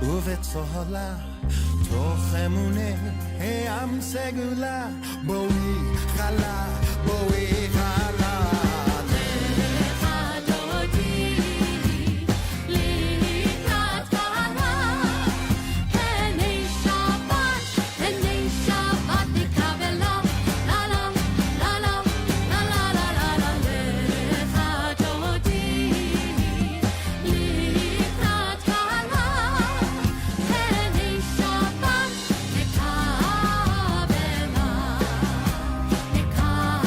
ובצהלה תוך אמוני העם סגולה בואי חלה בואי חלה לך דודי לקראת חלה הנה שבת נקבלה לה לה לה לה לה לה לה לה לך דודי לקראת חלה נקבלה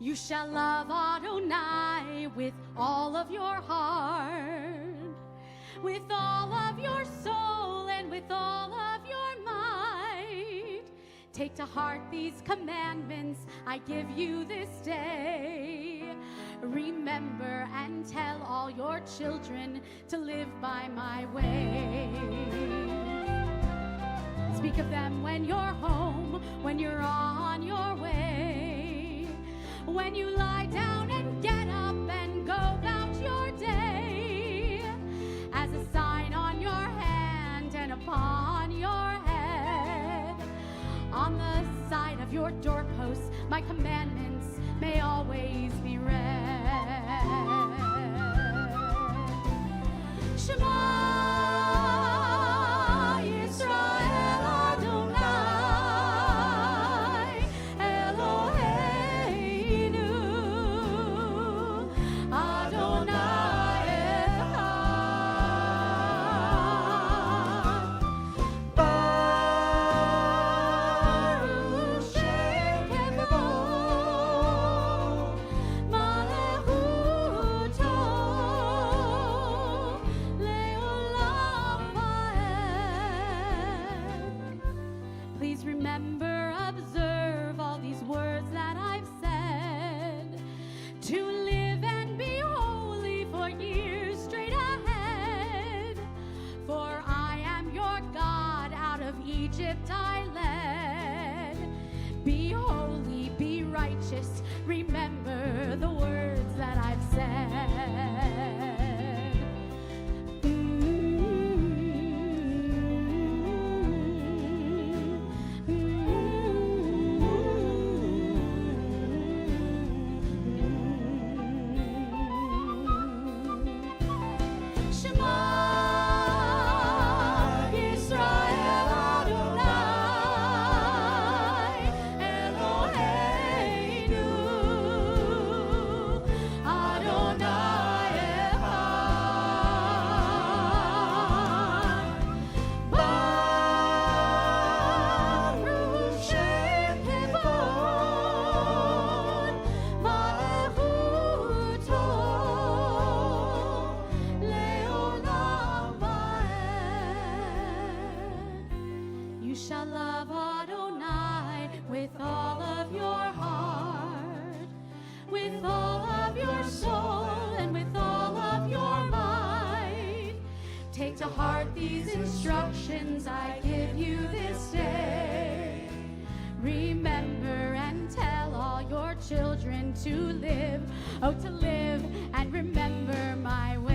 You shall love Adonai with all of your heart, with all of your soul, and with all of your might. Take to heart these commandments I give you this day. Remember and tell all your children to live by my way. Speak of them when you're home, when you're on your way, when you lie down and get up and go about your day, as a sign on your hand and upon your head, on the side of your doorposts, my commandments may always be read. Shema Yisrael Adonai Eloheinu Adonai Echad Baruch Shem Kevod Malechuto Leolam Vaed. Please remember, observe all these words that I've said, to live and be holy for years straight ahead. For I am your God, out of Egypt I led. Be holy, be righteous, remember the words that I've said. Shema Yisrael Adonai Eloheinu Adonai Echad Baruch Shem Kevod Malechuto Leolam Vaed. You shall love Adonai with all of your heart, with all of your soul, and with all of your might. Take to heart these instructions I give you this day. Remember and tell all your children to live, oh, to live and remember my ways.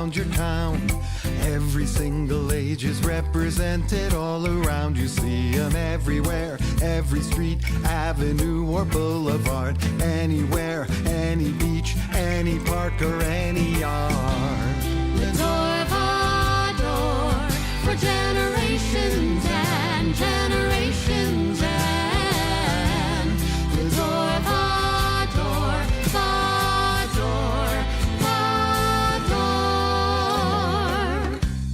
around your town. Every single age is represented all around. You see them everywhere, every street, avenue or boulevard. Anywhere, any beach, any park or any yard. The door of our door for generations and generations and the door of our door,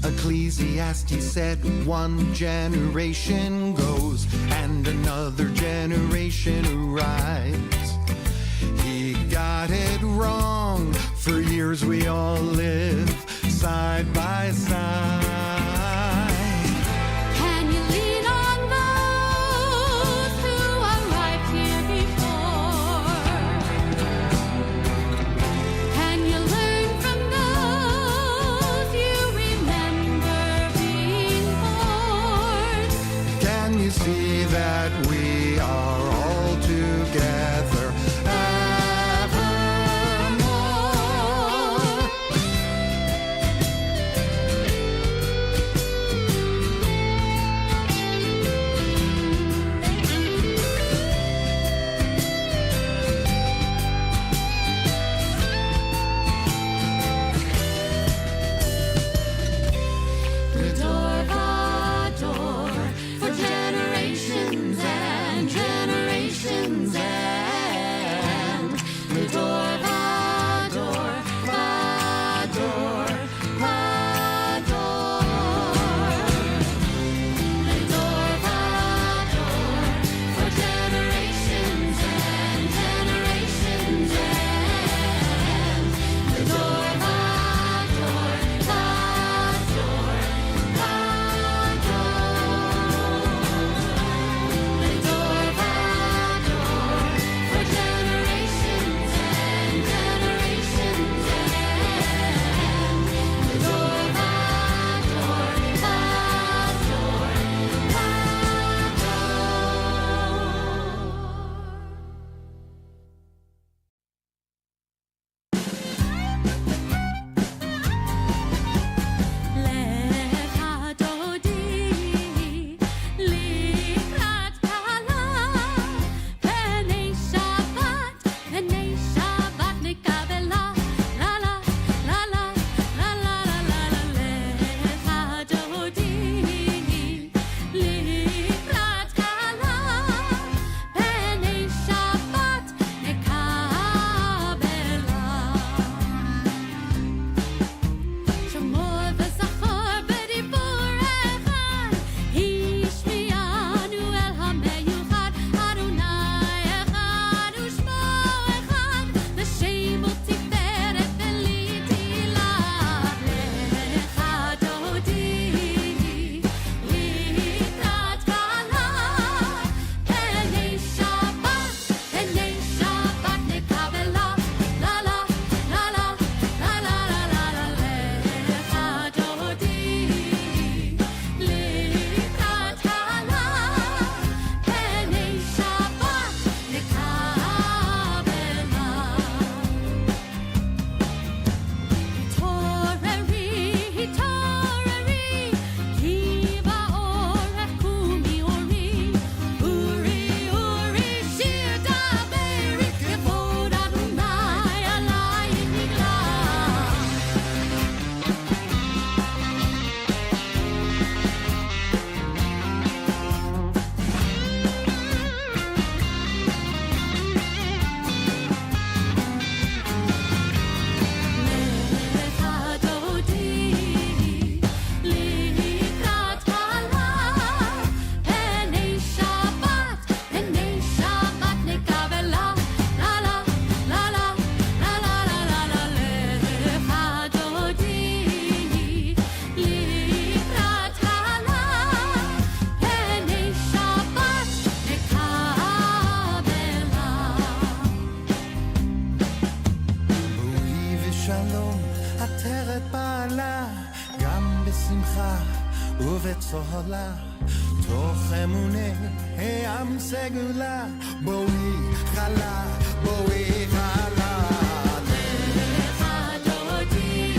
Ecclesiastes said one generation goes and another generation arrives. He got it wrong. For years we all live side by side. Can you lean on those who arrived here before? Can you learn from those you remember being born? Can you see that we are all together evermore? The door of our door for generations and generations and the door of our door, our door, our door. The door of our door for generations and generations and the door of our door, our door, our door. The door of our door for generations and generations and the door of our door, our door, לך דודי לקראת קלה פני שבת נקבלה לה לה לה לה לה לה לה לך דודי לקראת קלה פני שבת נקבלה שמור וזכור בדיבור אחד השמיענו אל המיוחד אדוני אחד ושמו אחד לשם ותפארת ולתהילה לך דודי לקראת קלה פני שבת נקבלה לה לה לה לה לה לה לה לה לך דודי לקראת קלה פני שבת נקבלה התעוררי כי בעורף קומי אורי שיר דברי כבוד אדוני עלייך נגלה לך דודי לקראת קלה פני שבת נקבלה לה לה לה לה לה לה לה לה לך דודי לקראת קלה פני שבת נקבלה בואי ושלום עטרת בעלה גם בשמחה ובצהלה תוך אמוני העם סגולה בואי חלה לך דודי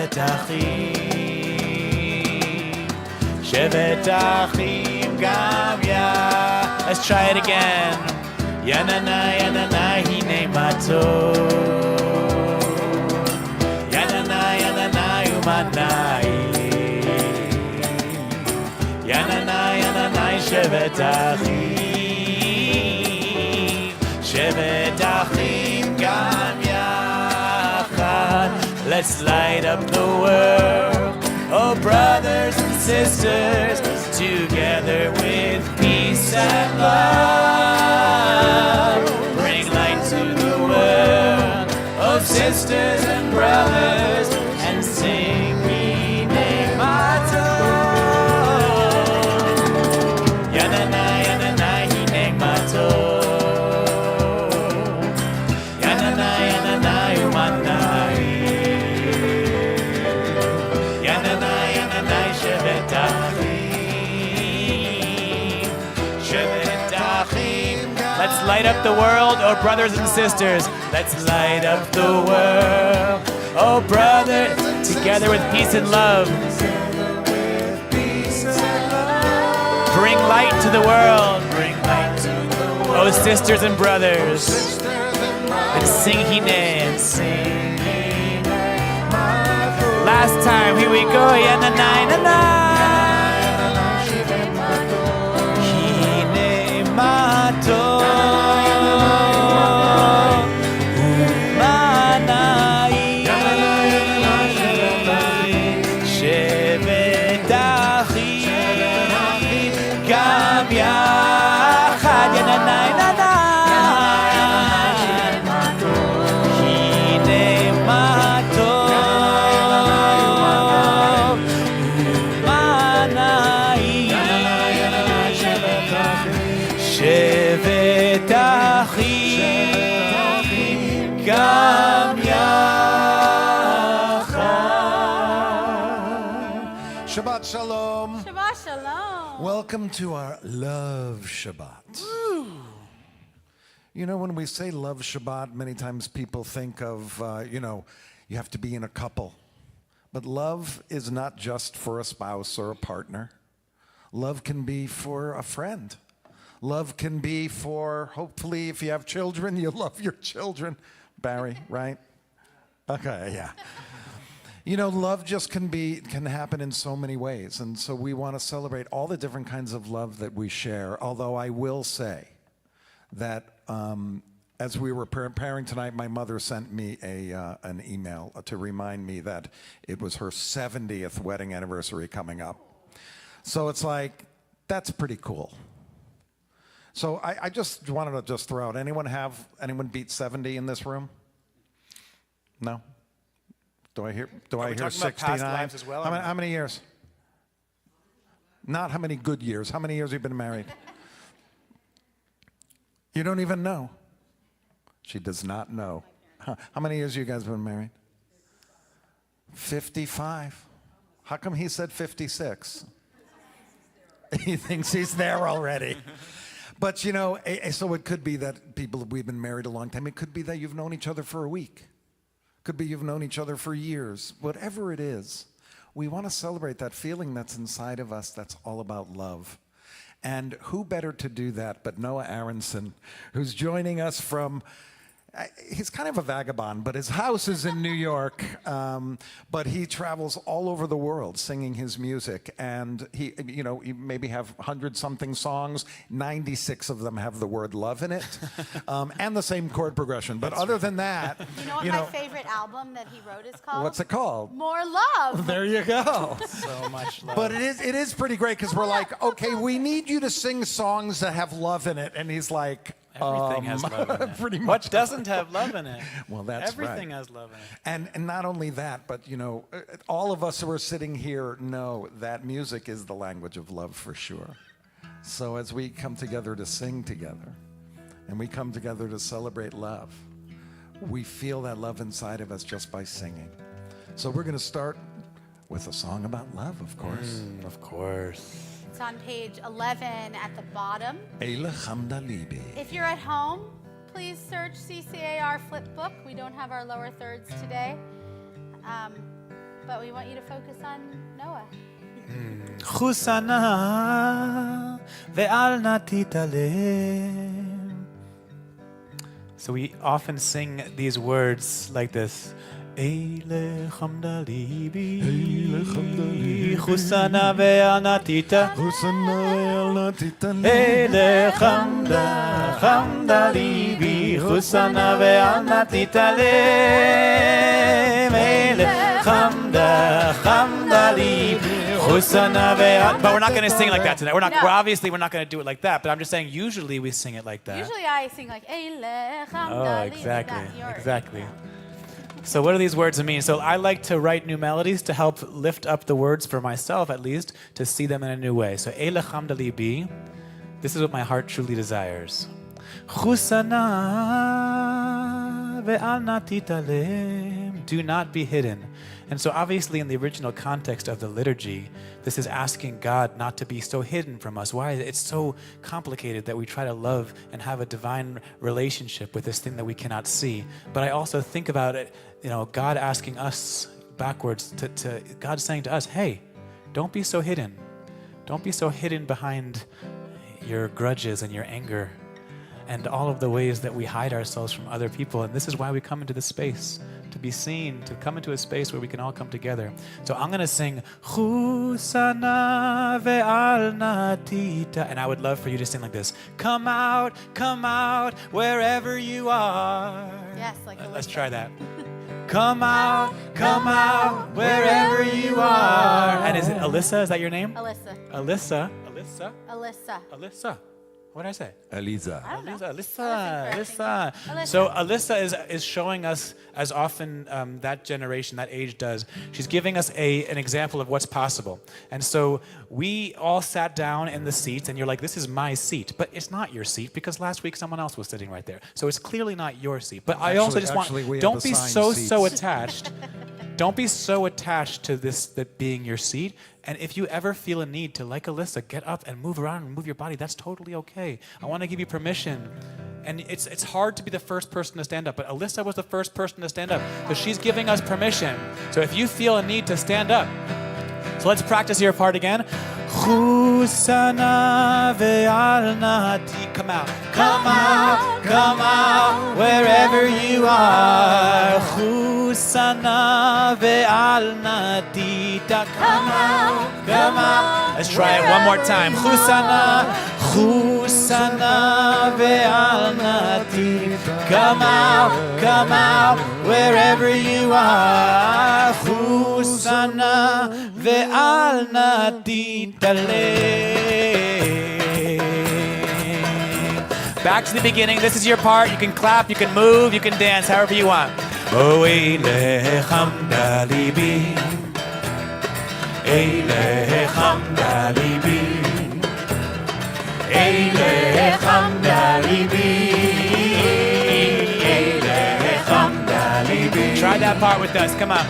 Shevet Achim, Shevet Achim Gam Ya. Let's try it again. Yanana, Yanana, Hine Matot. Yanana, Yanana, Umanai. Yanana, Yanana, Shevet Achim, Shevet Achim Gam Yachad. Let's light up the world, oh brothers and sisters, together with peace and love. Bring light to the world, oh sisters and brothers, and sing Minei Matot. Yanana, Yanana, Hinei Matot. Yanana, Yanana, Umanai. Yanana, Yanana, Shevet Achim, Shevet Achim. Let's light up the world, oh brothers and sisters. Let's light up the world, oh brothers, together with peace and love. Bring light to the world, bring light to the world, oh sisters and brothers. And sing Hine, and sing Hine. Last time, here we go. Yanana, Yanana. Hine Matot. Umanai. Shevet Achim Gam Yachad. Yanana, Yanana. Hine Matot. Shevet Achim Gam Yachad. Shabbat Shalom. Shabbat Shalom. Welcome to our Love Shabbat. You know, when we say Love Shabbat, many times people think of, you have to be in a couple. But love is not just for a spouse or a partner. Love can be for a friend. Love can be for, hopefully, if you have children, you love your children. Barry, right? Okay, yeah. You know, love just can happen in so many ways. And so we want to celebrate all the different kinds of love that we share. Although I will say that as we were preparing tonight, my mother sent me an email to remind me that it was her 70th wedding anniversary coming up. So it's like, that's pretty cool. So I just wanted to throw out, anyone beat 70 in this room? No? Do I hear 69? Past lives as well, How many years? Not how many good years. How many years have you been married? You don't even know. She does not know. How many years have you guys been married? 55. How come he said 56? He thinks he's there already. But, so it could be that we've been married a long time. It could be that you've known each other for a week. Could be you've known each other for years. Whatever it is, we want to celebrate that feeling that's inside of us that's all about love. And who better to do that but Noah Aronson, who's joining us from... He's kind of a vagabond, but his house is in New York, but he travels all over the world singing his music, and he maybe have 100-something songs, 96 of them have the word love in it, and the same chord progression, but other than that... You know what my favorite album that he wrote is called? What's it called? More Love. There you go. So much love. But it is pretty great, because we're like, okay, we need you to sing songs that have love in it, and he's like... Everything has love in it. Pretty much. What doesn't have love in it? Well, that's Everything right. has love in it. And not only that, but all of us who are sitting here know that music is the language of love for sure. So as we come together to sing together, and we come together to celebrate love, we feel that love inside of us just by singing. So we're going to start with a song about love, of course. Of course. It's on page 11 at the bottom. Eile Chamda Libi. If you're at home, please search CCAR Flip Book. We don't have our lower thirds today. but we want you to focus on Noah. Chusana ve'al na titalem. So we often sing these words like this. Eile chamda libi, chusana ve'al na tita. Eile chamda libi, chusana ve'al na titalem. Eile chamda libi. But we're not going to sing like that today. We're obviously not going to do it like that. But I'm just saying, usually we sing it like that. Usually I sing like, oh, exactly. So what do these words mean? So I like to write new melodies to help lift up the words for myself, at least, to see them in a new way. So Eile chamda libi, this is what my heart truly desires. Chusana ve'al na titalem, do not be hidden. And so obviously in the original context of the liturgy, this is asking God not to be so hidden from us. Why? It's so complicated that we try to love and have a divine relationship with this thing that we cannot see. But I also think about it, God asking us backwards to God saying to us, hey, don't be so hidden. Don't be so hidden behind your grudges and your anger and all of the ways that we hide ourselves from other people. And this is why we come into this space, to be seen, to come into a space where we can all come together. So I'm going to sing, Chusana ve'al na tita. And I would love for you to sing like this. Come out, wherever you are. Yes, like Let's try that. Come out, wherever you are. And is it Alyssa? Is that your name? Alyssa. Alyssa. What did I say? Eliza. Alyssa. So Alyssa is showing us, as often that generation, that age does, she's giving us an example of what's possible. And so we all sat down in the seats, and you're like, this is my seat. But it's not your seat, because last week someone else was sitting right there. So it's clearly not your seat. But I also just want, don't be so attached. Don't be so attached to this, that being your seat. And if you ever feel a need to, like Alyssa, get up and move around and move your body, that's totally okay. I want to give you permission. And it's hard to be the first person to stand up, but Alyssa was the first person to stand up. So she's giving us permission. So if you feel a need to stand up, so let's practice your part again. Chusana ve'al na tita. Come out, wherever you are. Chusana ve'al na tita. Come out. Let's try it one more time. Chusana ve'al na tita. Come out, wherever you are. Chusana ve'al na tita. Back to the beginning. This is your part. You can clap, you can move, you can dance, however you want. Oh, Eile chamda libi, Eile chamda libi, Eile chamda libi, Eile chamda libi. Try that part with us. Come on.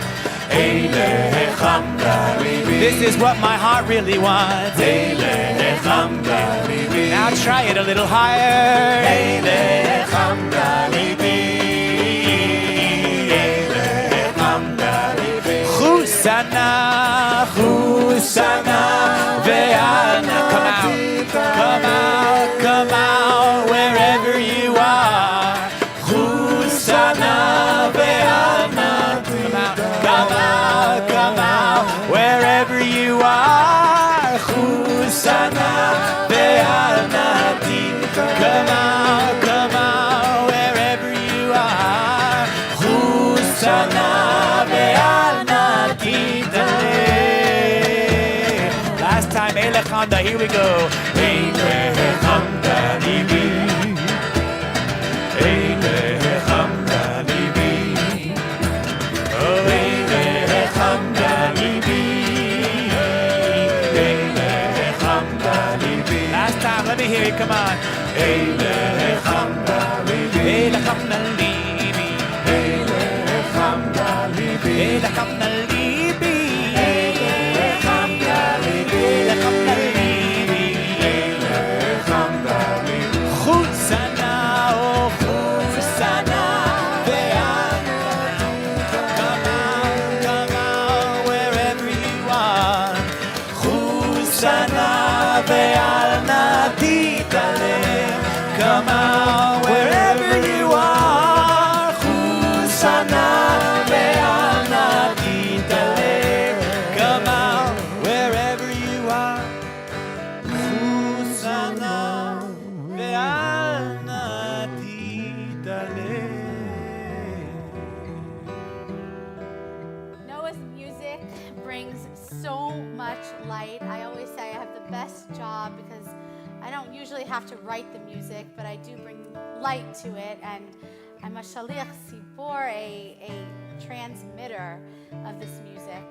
Eile chamda libi. This is what my heart really wants. Eile chamda libi. Now try it a little higher. Eile chamda libi. Eile chamda libi. Chusana ve'al na. Come out, wherever you are. Chusana ve'al na. Come out, wherever you are. Chusana ve'al na tita. Come out, wherever you are. Chusana ve'al na tita. Last time, Eile chamda. Here we go. Eile chamda libi. Eile chamda libi. Oh, Eile chamda libi. Eile chamda libi. Last time, let me hear you. Come on. Eile chamda libi. Eile chamda libi. Eile chamda libi. Eile chamda libi. Eile chamda libi. Eile chamda libi. Eile chamda libi. Chusana, oh Chusana ve'al na. Come out, ve'al na titale. Come out wherever you are. Hosanna ve'al na titale. Come out wherever you are. Hosanna ve'al na titale. Noah's music brings so much light. I always say I have the best job because I don't usually have to write the music, but I do bring light to it, and I'm a shaliach sibor, a transmitter of this music.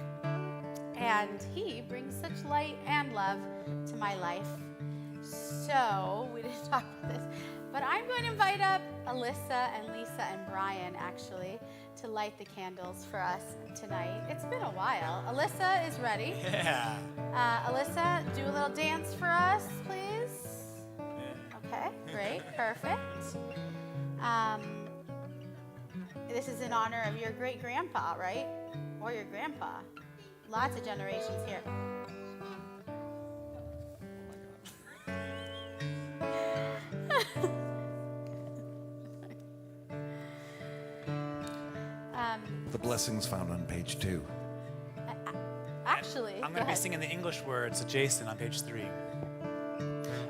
And he brings such light and love to my life. So, we didn't talk about this, but I'm going to invite up Alyssa and Lisa and Brian, actually, to light the candles for us tonight. It's been a while. Alyssa is ready. Yeah. Alyssa, do a little dance for us, please. Okay, great, perfect. This is in honor of your great-grandpa, right? Or your grandpa. Lots of generations here. The blessings found on page 2. Actually, I'm going to be singing the English words adjacent on page 3.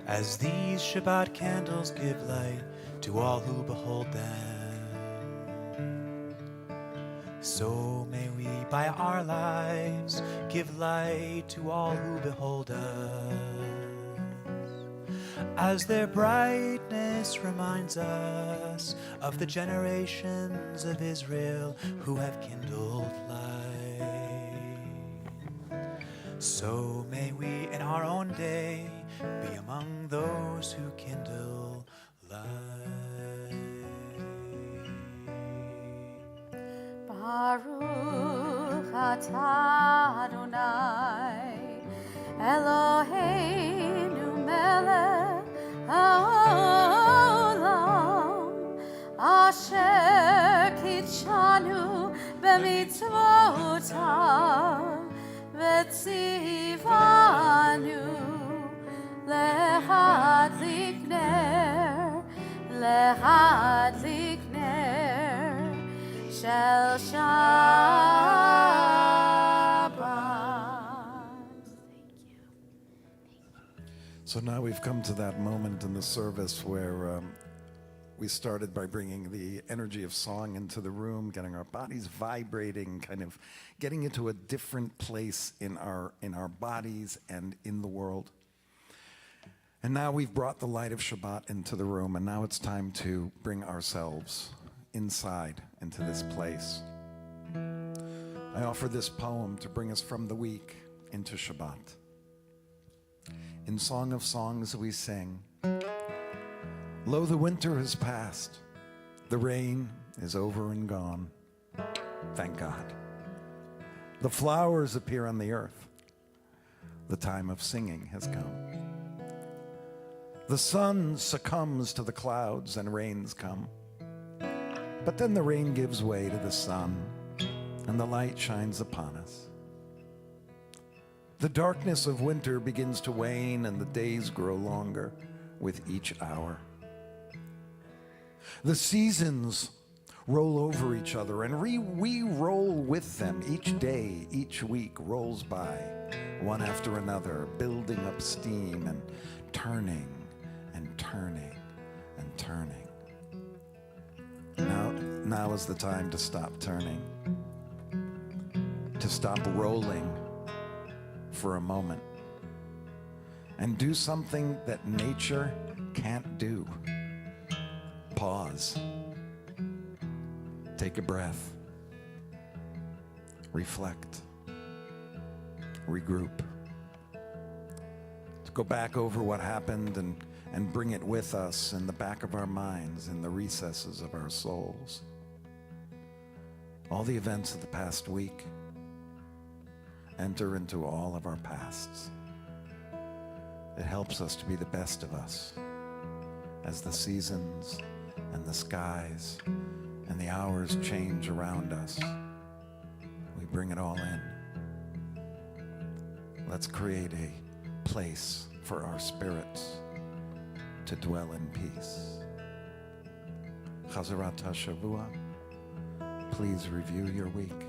As these Shabbat candles give light to all who behold them, so may we by our lives give light to all who behold us. As their brightness reminds us of the generations of Israel who have kindled light, so may we in our own day be among those who kindle light. Baruch atah Adonai Eloheinu melech haolam asher kitshanu b'mitzvotav v'tzivanu להדליק נר של שבת. So now we've come to that moment in the service where we started by bringing the energy of song into the room, getting our bodies vibrating, kind of getting into a different place in our bodies and in the world. And now we've brought the light of Shabbat into the room, and now it's time to bring ourselves inside into this place. I offer this poem to bring us from the week into Shabbat. In Song of Songs we sing, lo, the winter has passed, the rain is over and gone. Thank God. The flowers appear on the earth. The time of singing has come. The sun succumbs to the clouds and rains come. But then the rain gives way to the sun and the light shines upon us. The darkness of winter begins to wane and the days grow longer with each hour. The seasons roll over each other and we roll with them. Each day, each week rolls by, one after another, building up steam and turning and turning and turning. Now is the time to stop turning, to stop rolling for a moment and do something that nature can't do. Pause. Take a breath. Reflect. Regroup. To go back over what happened and bring it with us in the back of our minds, in the recesses of our souls. All the events of the past week enter into all of our pasts. It helps us to be the best of us as the seasons and the skies and the hours change around us. We bring it all in. Let's create a place for our spirits to dwell in peace. Chazarat HaShavua, please review your week.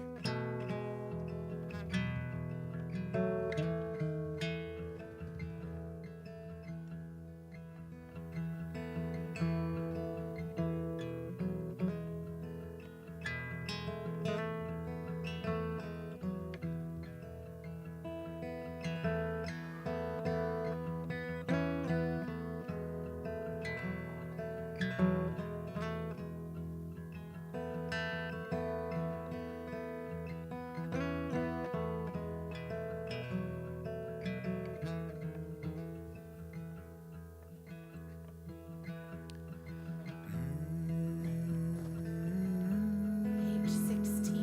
Page 16.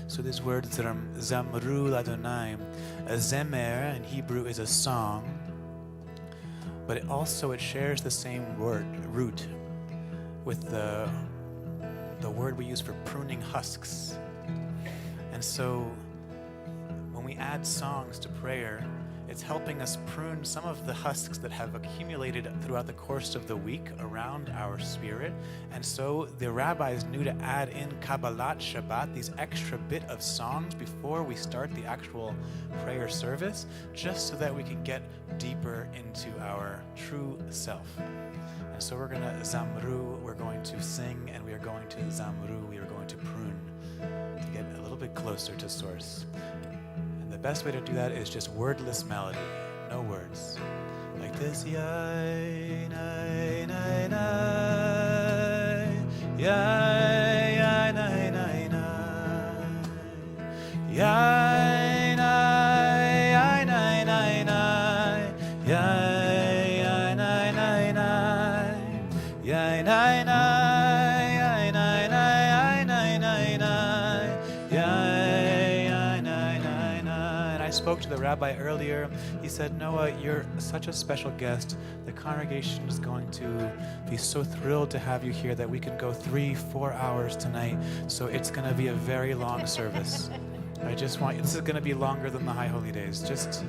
So these words that are Zamru Ladonai, a zemer in Hebrew is a song, but it shares the same root with the word we use for pruning husks. And so when we add songs to prayer, it's helping us prune some of the husks that have accumulated throughout the course of the week around our spirit. And so the rabbis knew to add in Kabbalat Shabbat, these extra bit of songs before we start the actual prayer service, just so that we can get deeper into our true self. And so we're going to Zamru, we're going to sing, and we are going to Zamru, we are going to prune to get a little bit closer to Source. The best way to do that is just wordless melody, no words. Like this. Yai, nai, nai, nai. Yai, yai, nai, nai, nai. Yai, nai, yai, nai, nai, nai. Yai, yai, nai, nai, nai. Yai, nai, nai, yai, nai, nai, yai, nai, nai, nai. Yai. I spoke to the rabbi earlier. He said, Noah, you're such a special guest. The congregation is going to be so thrilled to have you here that we can go 3-4 hours tonight. So it's going to be a very long service. I just want you, this is going to be longer than the High Holy Days. Just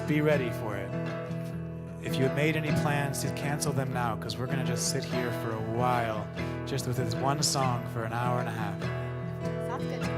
be ready for it. If you have made any plans, to cancel them now, because we're going to just sit here for a while, just with this one song for an hour and a half. Sounds good to me.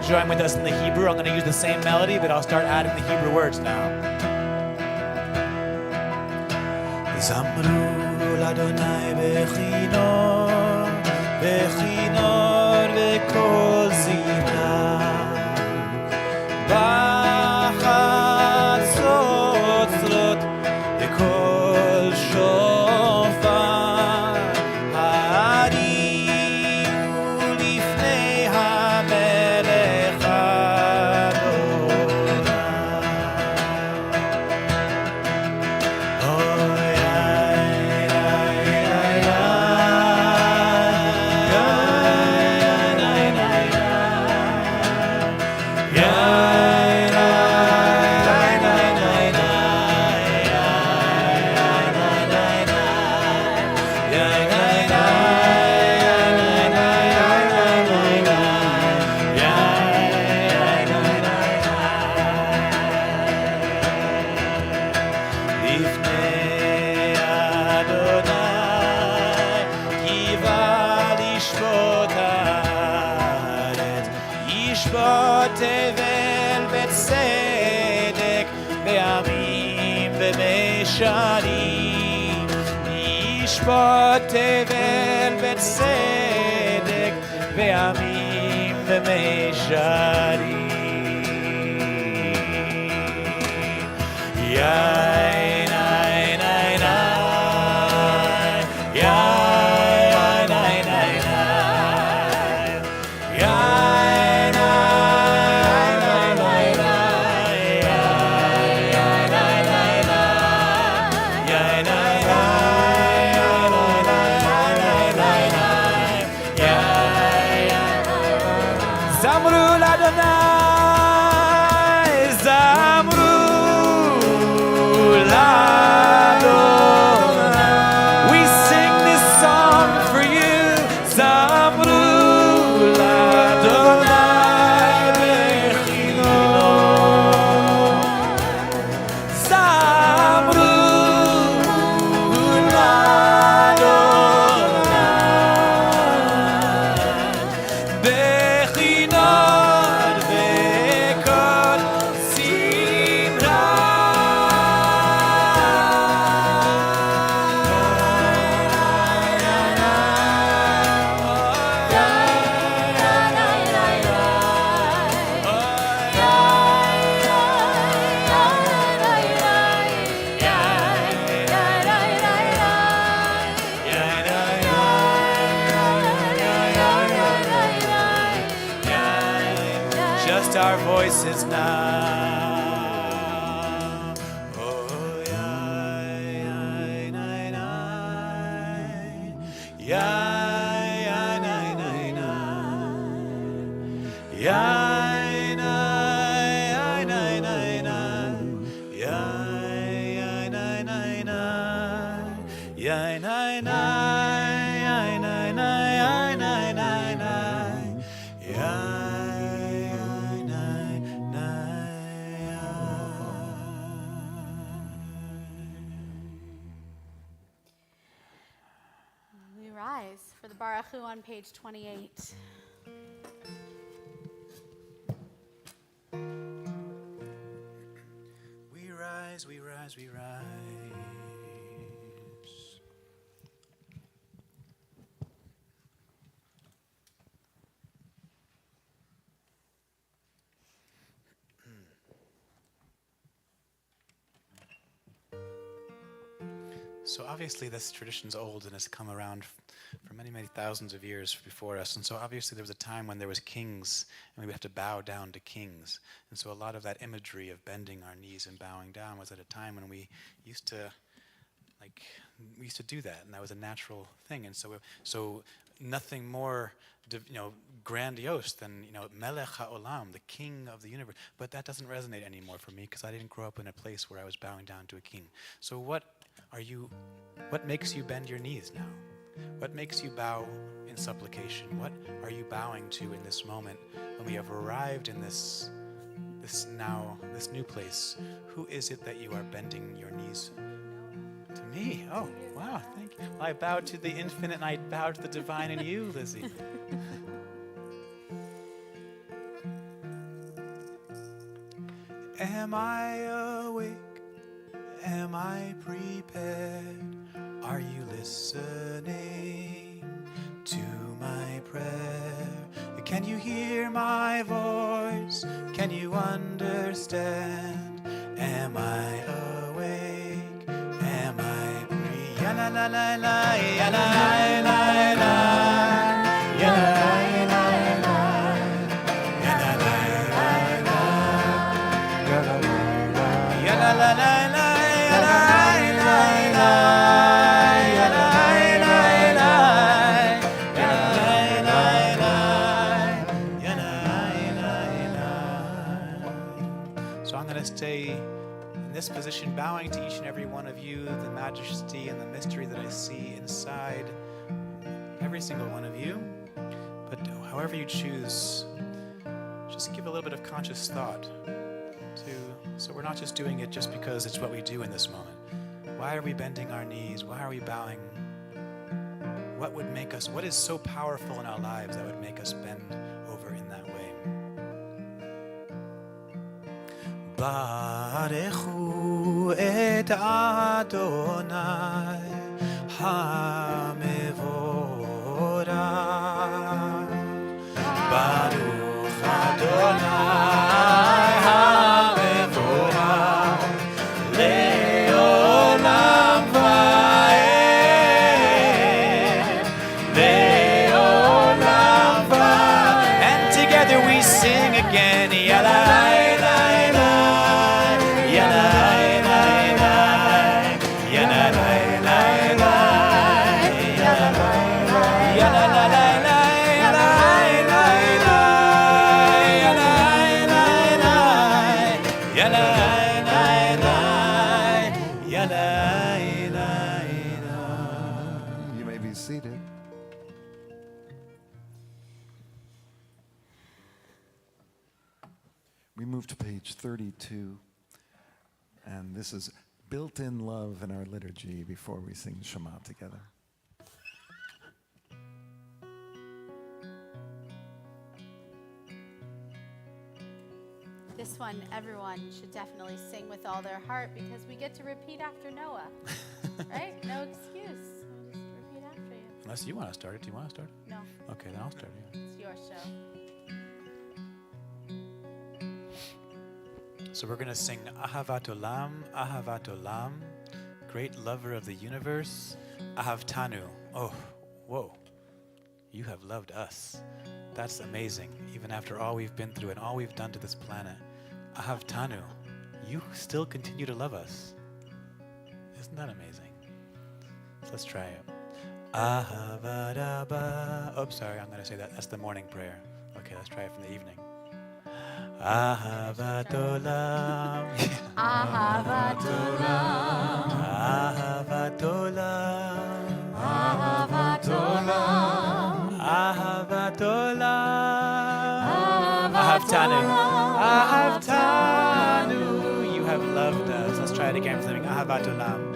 Join with us in the Hebrew. I'm going to use the same melody, but I'll start adding the Hebrew words now. Zamru l'Adonai bechinor, bechinor v'kol zina, b'chatzot tzlot v'kol shofar, ha'ariu lifnei ha'melech Adonai. תבל בצדק בימים ובשנים ישפוט תבל בצדק בימים ובשנים יין עין עין עין יין עין עין עין יין עין עין זמרו לאדוני זמרו we sing this song for you. Zamru l'Adonai bechino. Zamru l'Adonai bechino vekol simra. Just our voices now. Oh, yeah, nine, nine, yeah, nine, nine, nine, yeah, nine, nine, nine, yeah, nine, nine, nine, yeah, nine, nine, nine, nine, nine, yeah. We rise for the Baruch Hu on page 28. We rise, we rise, we rise. So obviously this tradition's old and has come around for many, many thousands of years before us. And so obviously there was a time when there was kings and we would have to bow down to kings. And so a lot of that imagery of bending our knees and bowing down was at a time when we used to do that, and that was a natural thing. And so nothing more grandiose than Melech HaOlam, the king of the universe. But that doesn't resonate anymore for me because I didn't grow up in a place where I was bowing down to a king. So what makes you bend your knees now? What makes you bow in supplication? What are you bowing to in this moment when we have arrived in this new place? Who is it that you are bending your knees to? Me? Oh, wow, thank you. Well, I bowed to the infinite and I bowed to the divine in you, Lizzie. Am I awake? Am I prepared? Are you listening to my prayer? Can you hear my voice? Can you understand? Am I awake? Am I free? Ya la la la la, ya la la la la, ya la la la la, ya la la la la, ya la la la la. So I'm going to stay in this position, bowing to each and every one of you, the majesty and the mystery that I see inside every single one of you. But however you choose, just give a little bit of conscious thought so we're not just doing it just because it's what we do in this moment. Why are we bending our knees? Why are we bowing? What is so powerful in our lives that would make us bend over in that way? Barechu et Adonai HaMevorach. Baruch Adonai HaMevorach Le'olam va'ed. Le'olam va'ed. And together we sing again. Yalai. You may be seated. We move to page 32, and this is built-in love in our liturgy before we sing Shema together. This one, everyone should definitely sing with all their heart because we get to repeat after Noah, right? No excuse. We'll just repeat after you. Unless you want to start it. Do you want to start it? No, Okay, then I'll start it. it's your show. So we're going to sing Ahavat Olam, great lover of the universe, Ahavtanu. Oh, whoa. You have loved us. That's amazing. Even after all we've been through and all we've done to this planet, Ahavtanu, you still continue to love us. Isn't that amazing? So let's try it. Ahavat Abba. Oh, sorry, I'm going to say that. That's the morning prayer. Okay, let's try it from the evening. Ahavat Olam. Ahavat Olam. Ahavat Olam. Ahavat Olam. Ahavat Olam. Ahavtanu. Ahavtanu. You have loved us. Let's try it again from the beginning. Ahavat Olam.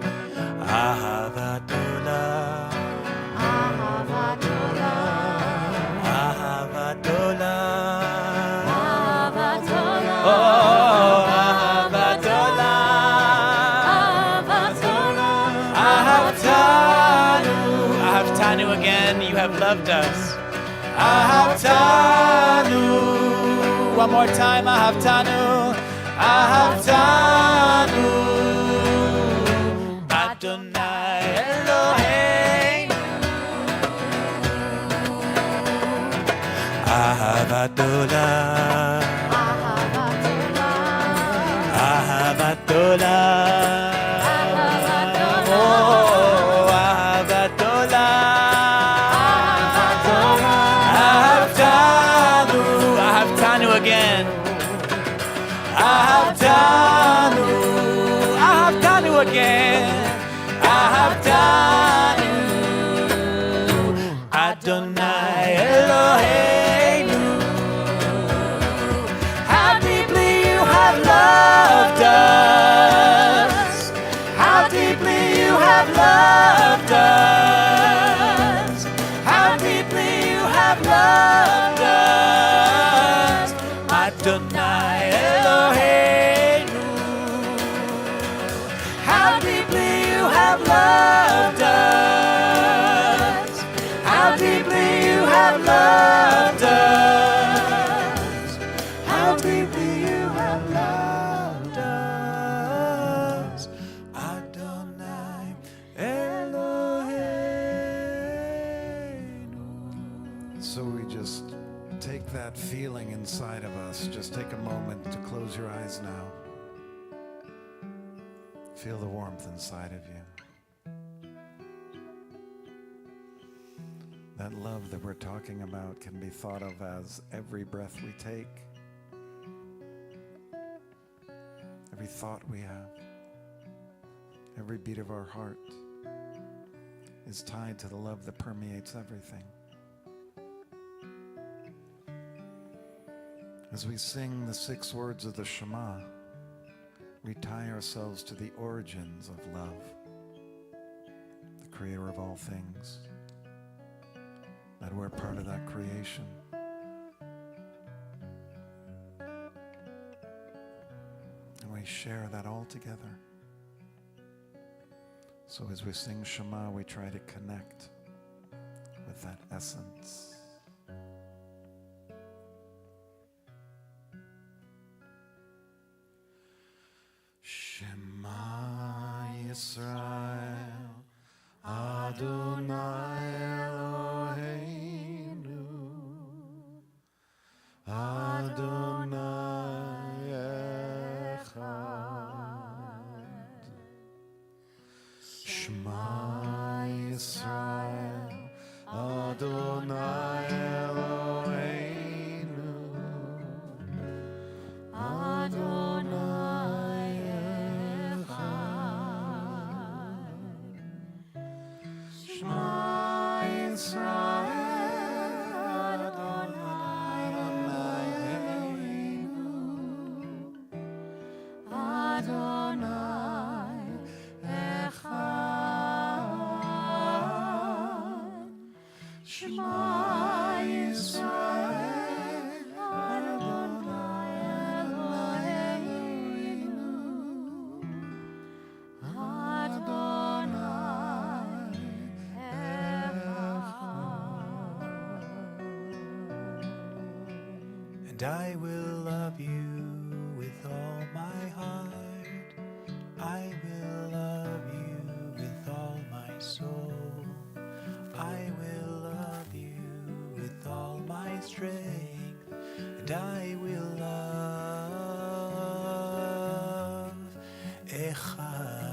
Ahavat Olam. Ahavat Olam. Ahavat Olam. Ahavat Olam. Oh, Ahavat Olam. Ahavtanu. Ahavtanu again. You have loved us. Ahavtanu. One more time. Ahavtanu. Ahavtanu. Adonai Eloheinu. Ahavat Olam. Ahavat Olam. Oh, Ahavat Olam. Ahavtanu. Ahavtanu again. Ahavtanu. Ahavtanu again. Ahavtanu. Adonai Eloheinu. How deeply you have loved us. How deeply you have loved us. How deeply you have loved us. Adonai Eloheinu. How deeply you have loved us. How deeply you have loved us. How deeply you have loved us. Adonai Eloheinu. So we just take that feeling inside of us. Just take a moment to close your eyes now. Feel the warmth inside of you. That love that we're talking about can be thought of as every breath we take, every thought we have, every beat of our heart is tied to the love that permeates everything. As we sing the 6 words of the Shema, we tie ourselves to the origins of love, the creator of all things, that we're part of that creation. And we share that all together. So as we sing Shema, we try to connect with that essence. Shema Yisrael, Adonai Eloheinu, Adonai Echad. Shema Yisrael, Adonai Eloheinu, Adonai Echad. Shema Yisrael, Adonai Eloheinu, Adonai Echad. Shema Yisrael, Adonai Eloheinu, Adonai Echad. And I will love you with all my heart. I will love you with all my soul. I will love you with all my strength. And I will love Echad.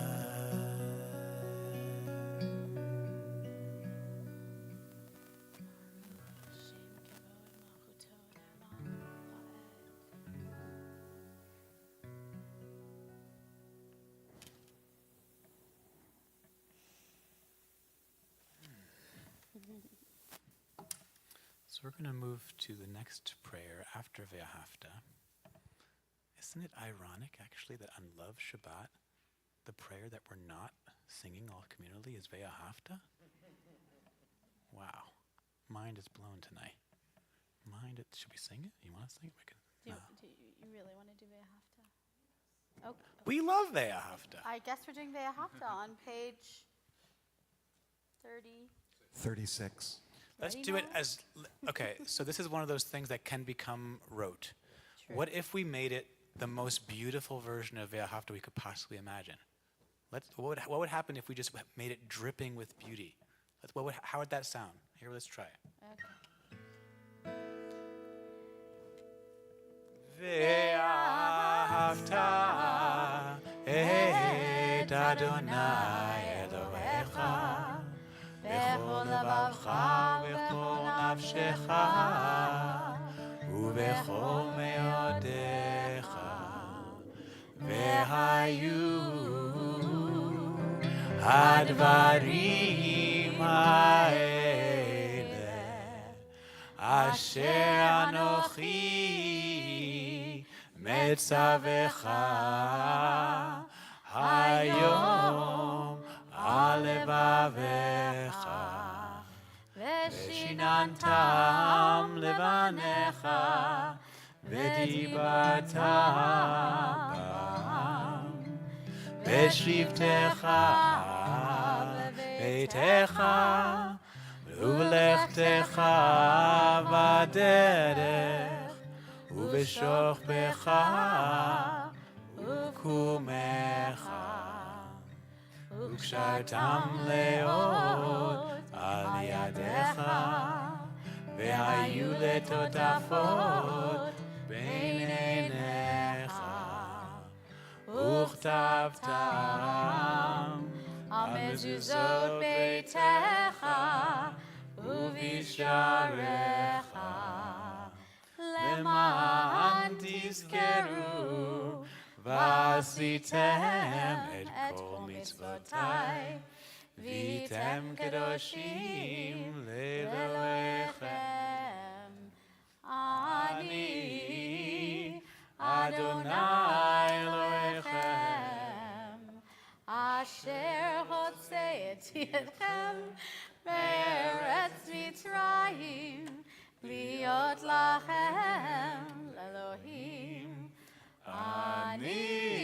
So we're going to move to the next prayer after Ve'ahavta. Isn't it ironic, actually, that on Love Shabbat, the prayer that we're not singing all communally is Ve'ahavta? Wow. Mind is blown tonight. Should we sing it? You want to sing it? Do you really want to do Ve'ahavta? Okay. We love Ve'ahavta. I guess we're doing Ve'ahavta on page 30. 36. Let's Ready do it now? as, okay, so this is one of those things that can become rote. True. What if we made it the most beautiful version of Ve'ahavta we could possibly imagine? What would happen if we just made it dripping with beauty? How would that sound? Here, let's try it. Okay. Ve'ahavta et Adonai Elohecha bechol levacha v'chol nafshecha ובכל מאודיך והיו הדברים האלה אשר אנוכי מצווך היום על לבביך ושיננתם לבניך ודיברת בם בשבתך בביתך ובלכתך בדרך ובשוכבך ובקומך וקשרתם לאות על ידיך והיו לטוטפות בין עיניך וכתבתם על מזוזות ביתך ובשעריך למען תזכרו ועשיתם את כל מצוותיי והייתם קדושים לאלוהיכם. אני אדוני אלוהיכם אשר הוצאתי אתכם מארץ מצרים להיות לכם לאלוהים. אני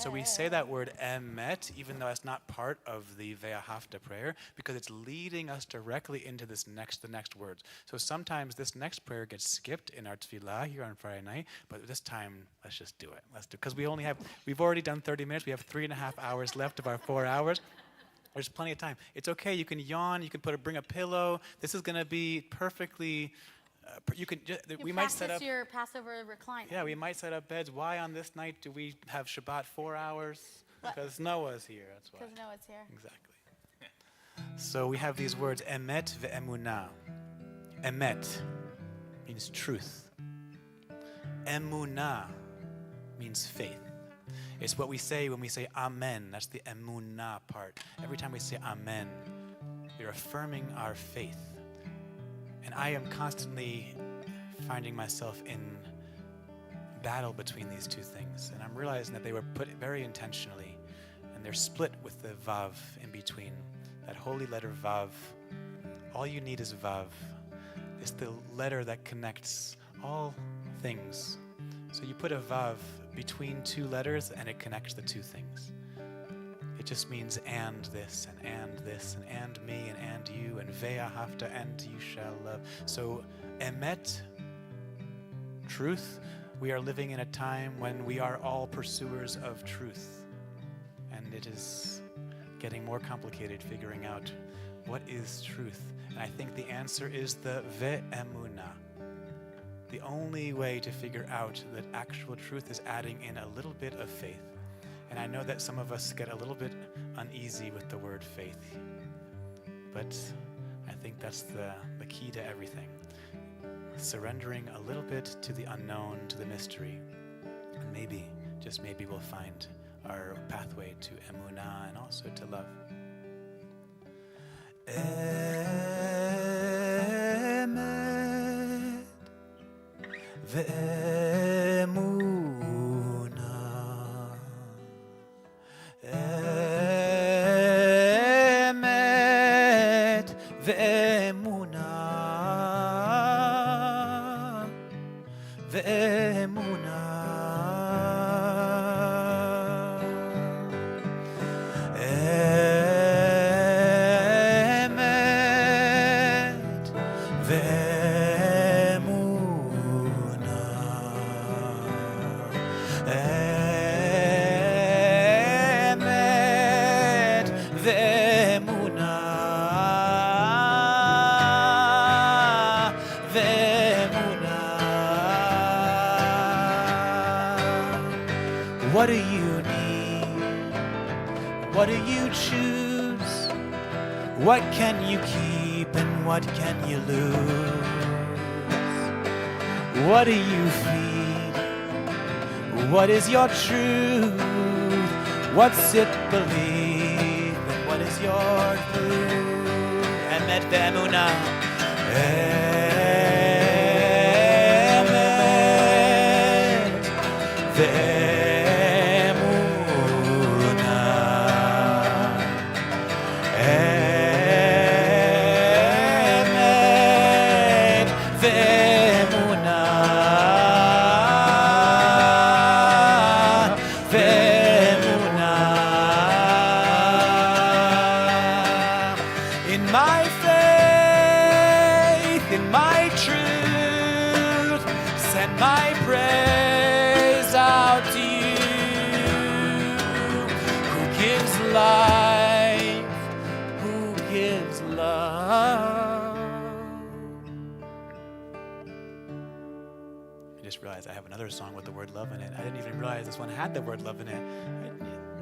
So we say that word emet, even though it's not part of the Ve'ahavta prayer, because it's leading us directly into the next words. So sometimes this next prayer gets skipped in our tefillah here on Friday night, but this time, let's just do it. Because we've already done 30 minutes. We have 3.5 hours left of our 4 hours. There's plenty of time. It's okay. You can yawn. You can bring a pillow. This is going to be perfectly. We might set up your Passover recliner. Yeah, we might set up beds. Why on this night do we have Shabbat 4 hours? Because Noah's here. That's why. Because Noah's here. Exactly. So we have these words emet ve'emunah. Emet means truth. Emunah means faith. It's what we say when we say amen. That's the emunah part. Every time we say amen, we're affirming our faith. And I am constantly finding myself in battle between these two things. And I'm realizing that they were put very intentionally. And they're split with the vav in between. That holy letter vav. All you need is vav. It's the letter that connects all things. So you put a vav between two letters and it connects the two things. It just means and this and this and me and you and ve'ahavta and you shall love. So emet, truth, we are living in a time when we are all pursuers of truth. And it is getting more complicated figuring out what is truth. And I think the answer is the ve'emunah. The only way to figure out that actual truth is adding in a little bit of faith. And I know that some of us get a little bit uneasy with the word faith. But I think that's the key to everything. Surrendering a little bit to the unknown, to the mystery. And maybe, just maybe we'll find our pathway to emunah and also to love. Emet ve'emunah. Emet ve'emunah. Ve'emunah. What do you need? What do you choose? What can you keep and what can you lose? What do you feed? What is your truth? What's it believe? And what is your truth? Emet ve'emunah. Emet ve'emunah. I have another song with the word love in it. I didn't even realize this one had the word love in it.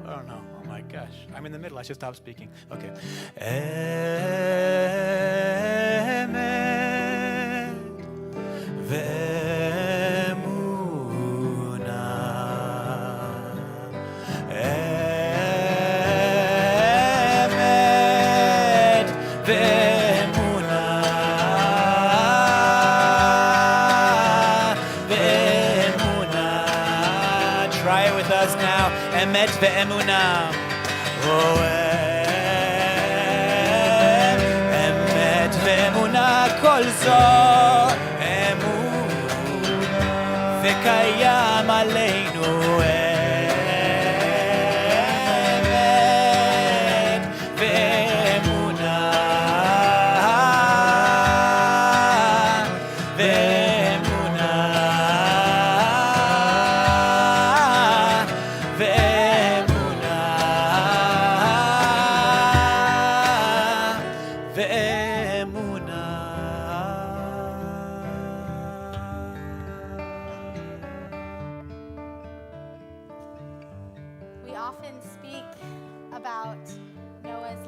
I don't know. Oh my gosh. I'm in the middle. I should stop speaking. Okay. Emet ve'emunah. Emet ve'emunah. Emet ve'emunah. Oh, emet ve'emunah kol zo emunah ve'kayam aleinu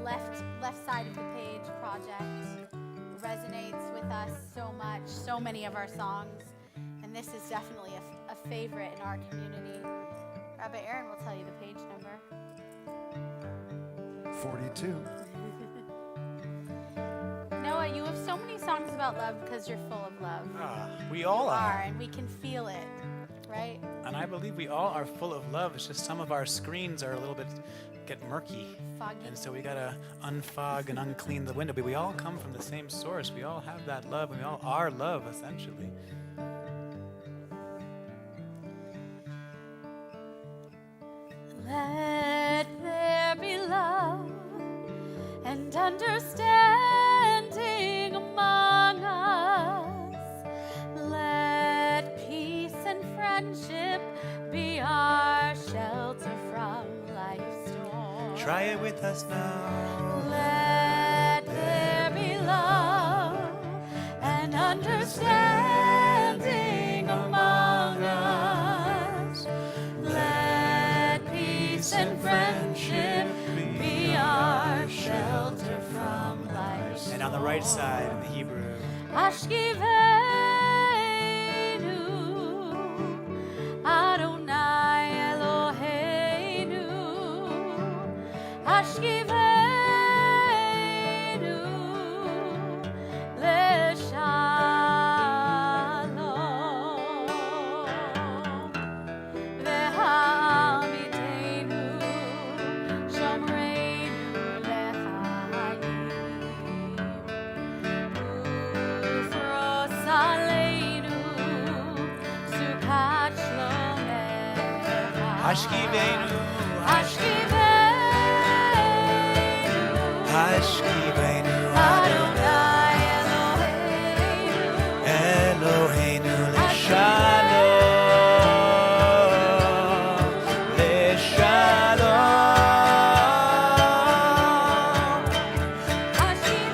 left side of the page project resonates with us so much, so many of our songs, and this is definitely a favorite in our community. Rabbi Aaron will tell you the page number. 42. Noah, you have so many songs about love because you're full of love. We all You are. and we can feel it, right? And I believe we all are full of love. It's just some of our screens are a little bit get murky. Foggy. And so we got to unfog and unclean the window. But we all come from the same source. We all have that love, and we all are love, essentially. Let there be love and understanding among us. Let peace and friendship be our shelter from life's storm. Try it with us now. Let there be love and understanding among us. Let peace and friendship be our shelter from life's And on the right side in the Hebrew. Ashkivenu, Adonai Eloheinu, Ashkivenu, Leshalom, Ve'hamitenu, Shomreinu Lechayim, Ufros Aleinu, Sukat Shlomecha. Ashkivenu. Ashkivenu, Ashkivenu. Adonai Eloheinu, Eloheinu Leshalom. Leshalom.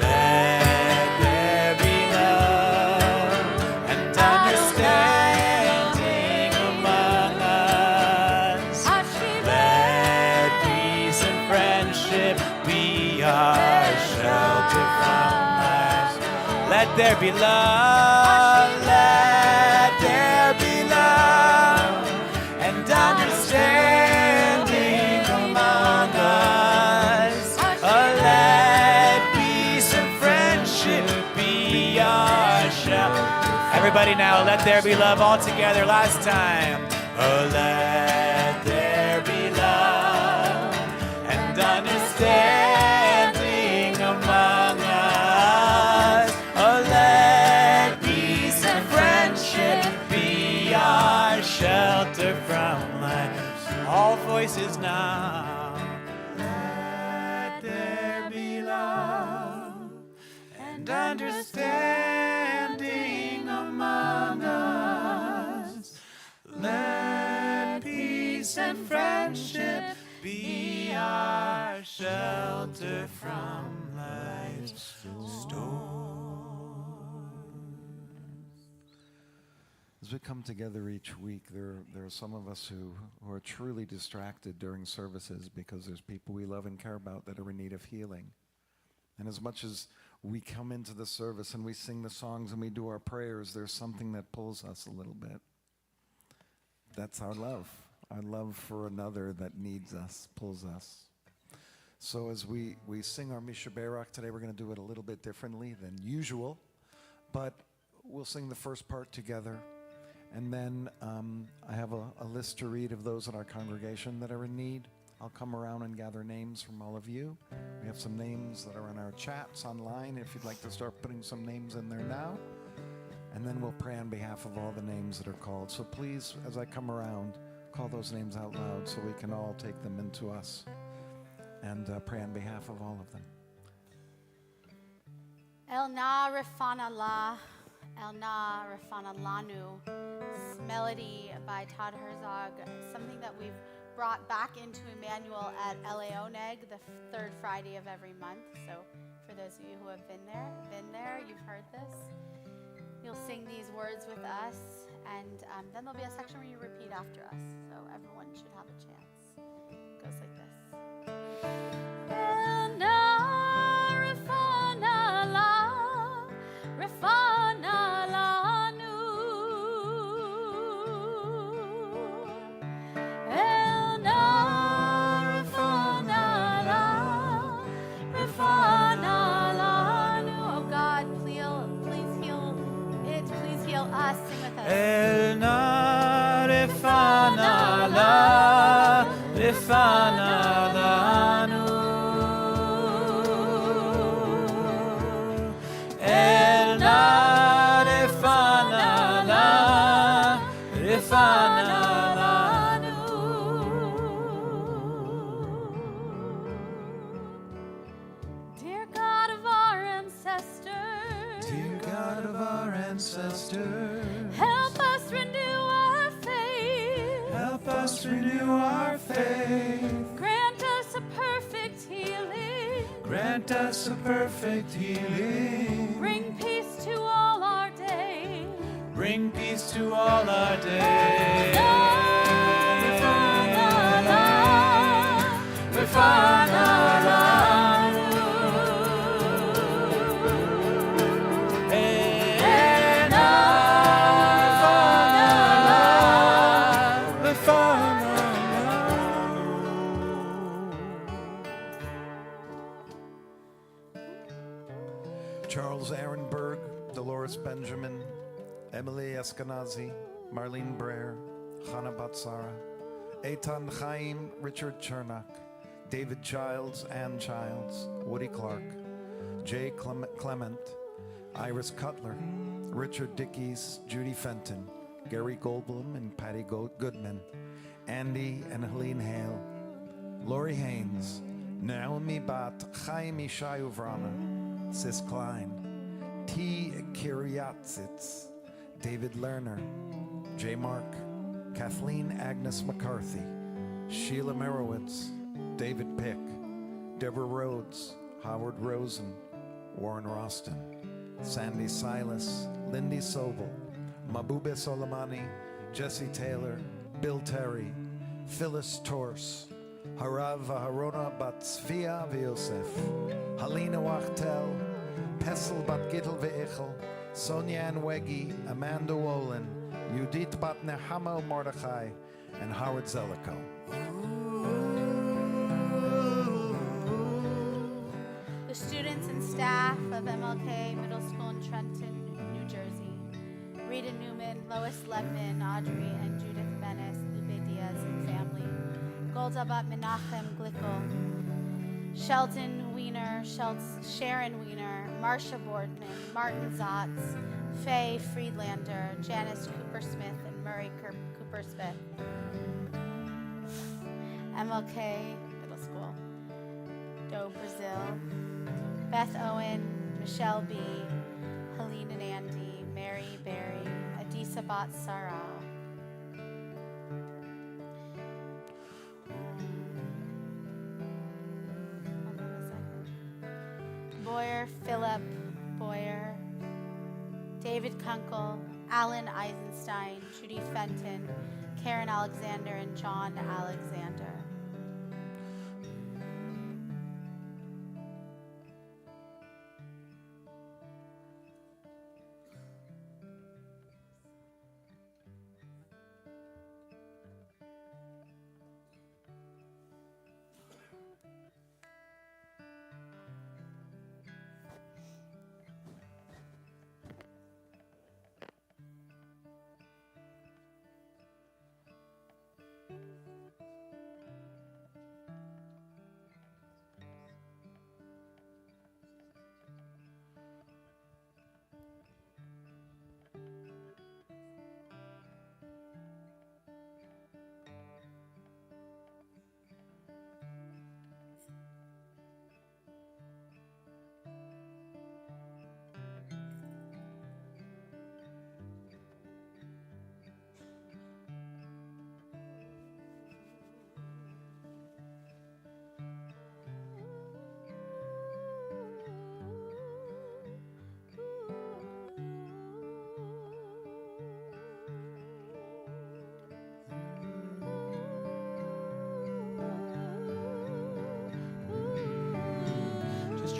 Let there be love and understanding among us. Let peace and friendship be our shelter from us. Let there be love. Let there be love and understanding among us. Let peace and friendship be our shelter. Everybody now, let there be love all together last time. Oh, let there be love and understanding among us. Oh, let peace and friendship be our shelter from life. All voices now. Let there be love and understanding among us. Let peace and friendship be our shelter from life's storm. As we come together each week, there are some of us who are truly distracted during services because there's people we love and care about that are in need of healing. And as much as we come into the service and we sing the songs and we do our prayers, there's something that pulls us a little bit. That's our love for another that needs us, pulls us. So as we sing our Misha Barak today, we're going to do it a little bit differently than usual, but we'll sing the first part together. And then I have a list to read of those in our congregation that are in need. I'll come around and gather names from all of you. We have some names that are in our chats online if you'd like to start putting some names in there now. And then we'll pray on behalf of all the names that are called. So please, as I come around, call those names out loud so we can all take them into us and pray on behalf of all of them. El Na Rafana La, El Na Rafana Lanu. This melody by Todd Herzog, something that we've brought back into Emmanuel at LA Oneg, the third Friday of every month. So for those of you who have been there, you've heard this. You'll sing these words with us, and then there'll be a section where you repeat after us. So everyone should have a chance. It goes like this. El Na ancestors. Help us renew our faith. Help us renew our faith. Grant us a perfect healing. Grant us a perfect healing. Bring peace to all our days. Bring peace to all our days. Charles Ehrenberg, Dolores Benjamin, Emily Eskenazi, Marlene Brer, Chana Batsara, Eitan Chaim, Richard Chernak, David Childs, Ann Childs, Woody Clark, Jay Clement, Iris Cutler, Richard Dickies, Judy Fenton, Gary Goldblum and Patty Goodman, Andy and Helene Hale, Lori Haynes, Naomi Bat, Chaim Ishayu Vrana, Sis Klein, T. Kiryatsitz, David Lerner, J. Mark, Kathleen Agnes McCarthy, Sheila Merowitz, David Pick, Deborah Rhodes, Howard Rosen, Warren Roston, Sandy Silas, Lindy Sobel, Mabube Soleimani, Jesse Taylor, Bill Terry, Phyllis Torse, Harav Harona Bat Tzvia V'Yosef, Halina Wachtel, Pessel Bat Gittel Ve'ichel, Sonia Nwegi, Amanda Wolin, Judith Bat Nehama Mordechai, and Howard Zellico. The students and staff of MLK Middle School in Trenton, New Jersey. Rita Newman, Lois Lebman, Audrey and Judith Menace, Lupe Diaz and family. Golda Bat Menachem Glickel, Sheldon Wiener, Sharon Wiener, Marcia Boardman, Martin Zotz, Faye Friedlander, Janice Cooper-Smith, and Murray Cooper-Smith. MLK Middle School. Doe Brazil, Beth Owen, Michelle B., Helene and Andy, Mary Berry, Adisa Bat Sarah. Hold on a second. Boyer, Philip Boyer, David Kunkel, Alan Eisenstein, Judy Fenton, Karen Alexander, and John Alexander.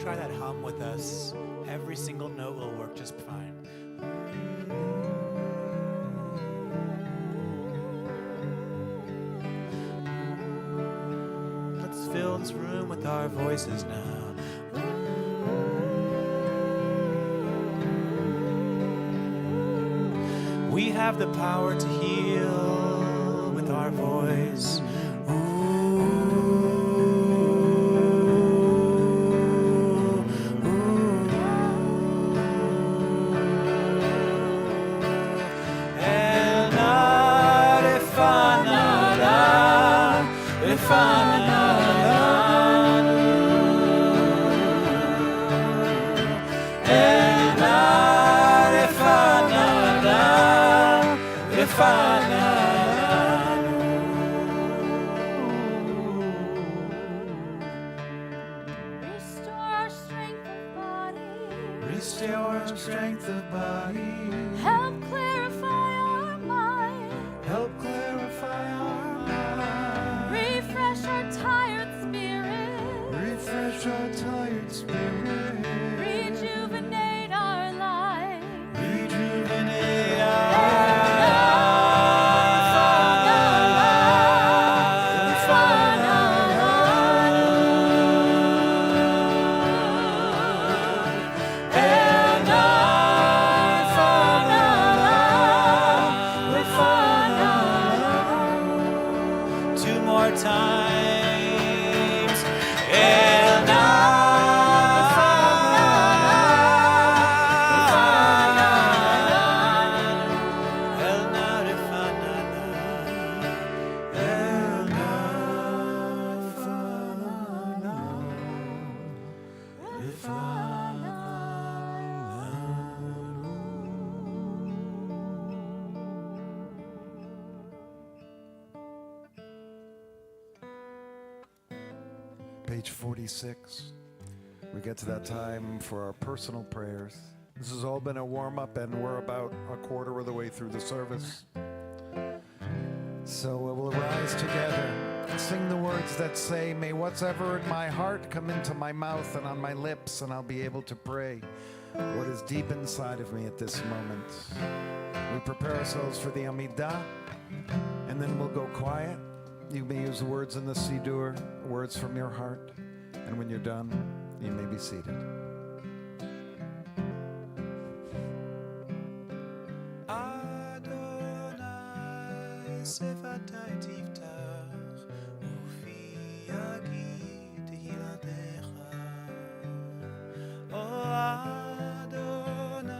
Try that hum with us. Every single note will work just fine. Let's fill this room with our voices now. We have the power to heal with our voice. Restore our strength of body. Help clarify our mind. Help clarify our mind. Refresh our tired spirit. Refresh our tired spirit. Rejuvenate our life. Rejuvenate our Page 46. We get to that time for our personal prayers. This has all been a warm-up, and we're about a quarter of the way through the service. So we'll rise together and sing the words that say, may what's ever in my heart come into my mouth and on my lips, and I'll be able to pray what is deep inside of me at this moment. We prepare ourselves for the Amidah, and then we'll go quiet. You may use words in the Siddur, words from your heart, and when you're done, you may be seated. Adonai sefatai tiftach ufi yagid hiladecha. Oh Adonai,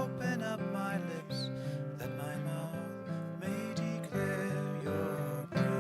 open up my lips that my mouth may declare your praise.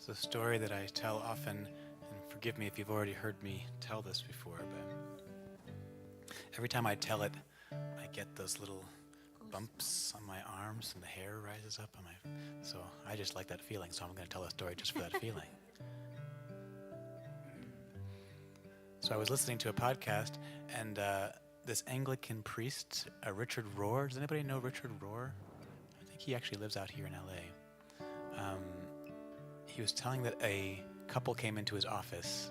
It's a story that I tell often, and forgive me if you've already heard me tell this before, but every time I tell it, I get those little bumps on my arms and the hair rises up on my... So I just like that feeling, so I'm going to tell a story just for that feeling. So I was listening to a podcast, and this Anglican priest, Richard Rohr, does anybody know Richard Rohr? think he actually lives out here in LA. He was telling that a couple came into his office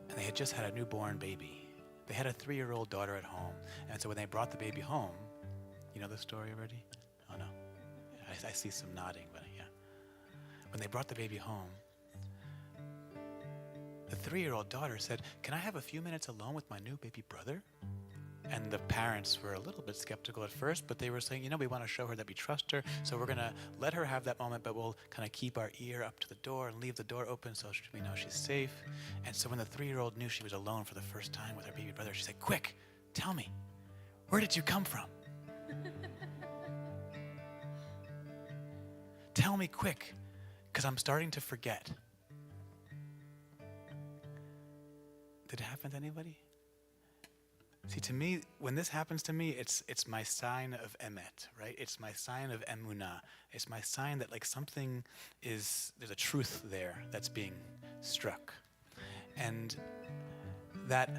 and they had just had a newborn baby. They had a 3-year-old daughter at home. And so when they brought the baby home, you know the story already? Oh no, I see some nodding, but yeah. When they brought the baby home, the 3-year-old daughter said, "Can I have a few minutes alone with my new baby brother?" And the parents were a little bit skeptical at first, but they were saying, we want to show her that we trust her, so we're going to let her have that moment, but we'll kind of keep our ear up to the door and leave the door open so we know she's safe. And so when the 3-year-old knew she was alone for the first time with her baby brother, she said, "Quick, tell me, where did you come from? Tell me quick, because I'm starting to forget." Did it happen to anybody? See, to me, when this happens to me, it's my sign of emet, right? It's my sign of emunah. It's my sign that like there's a truth there that's being struck. And that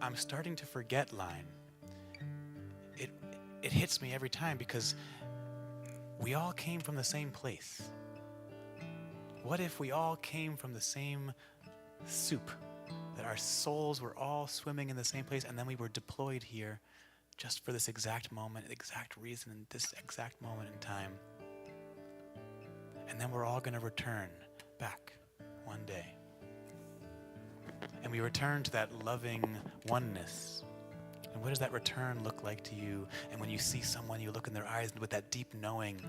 I'm starting to forget line, it hits me every time because we all came from the same place. What if we all came from the same soup? That our souls were all swimming in the same place, and then we were deployed here just for this exact moment, exact reason, in this exact moment in time. And then we're all going to return back one day. And we return to that loving oneness. And what does that return look like to you? And when you see someone, you look in their eyes with that deep knowing.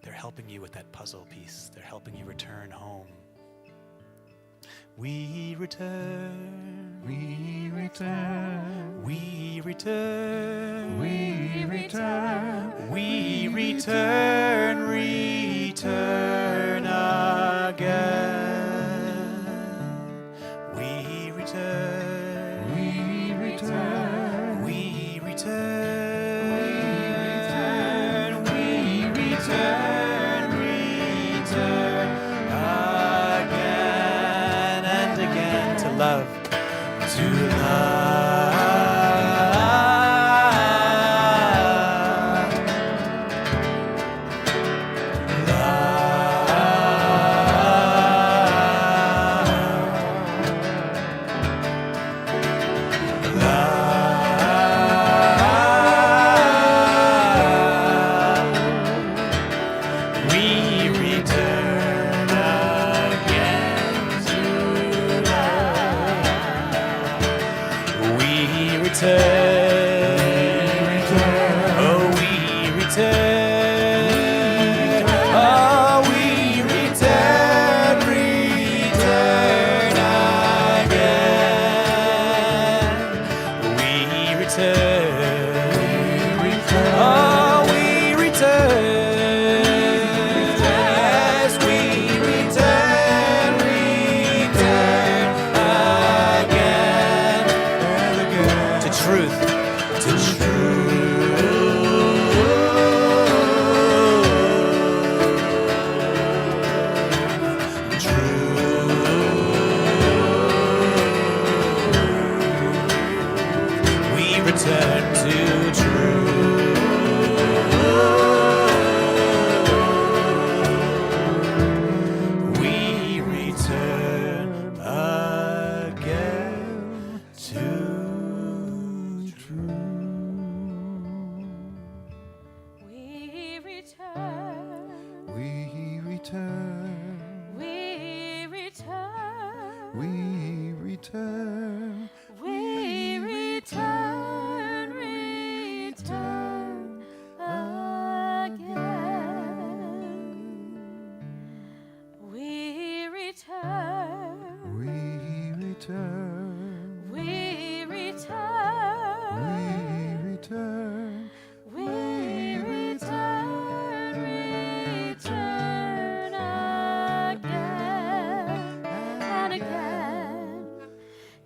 They're helping you with that puzzle piece. They're helping you return home. We return, we return, we return, we return, we return, return again. We return, we return, we return, we return, return again to love, to love.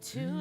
To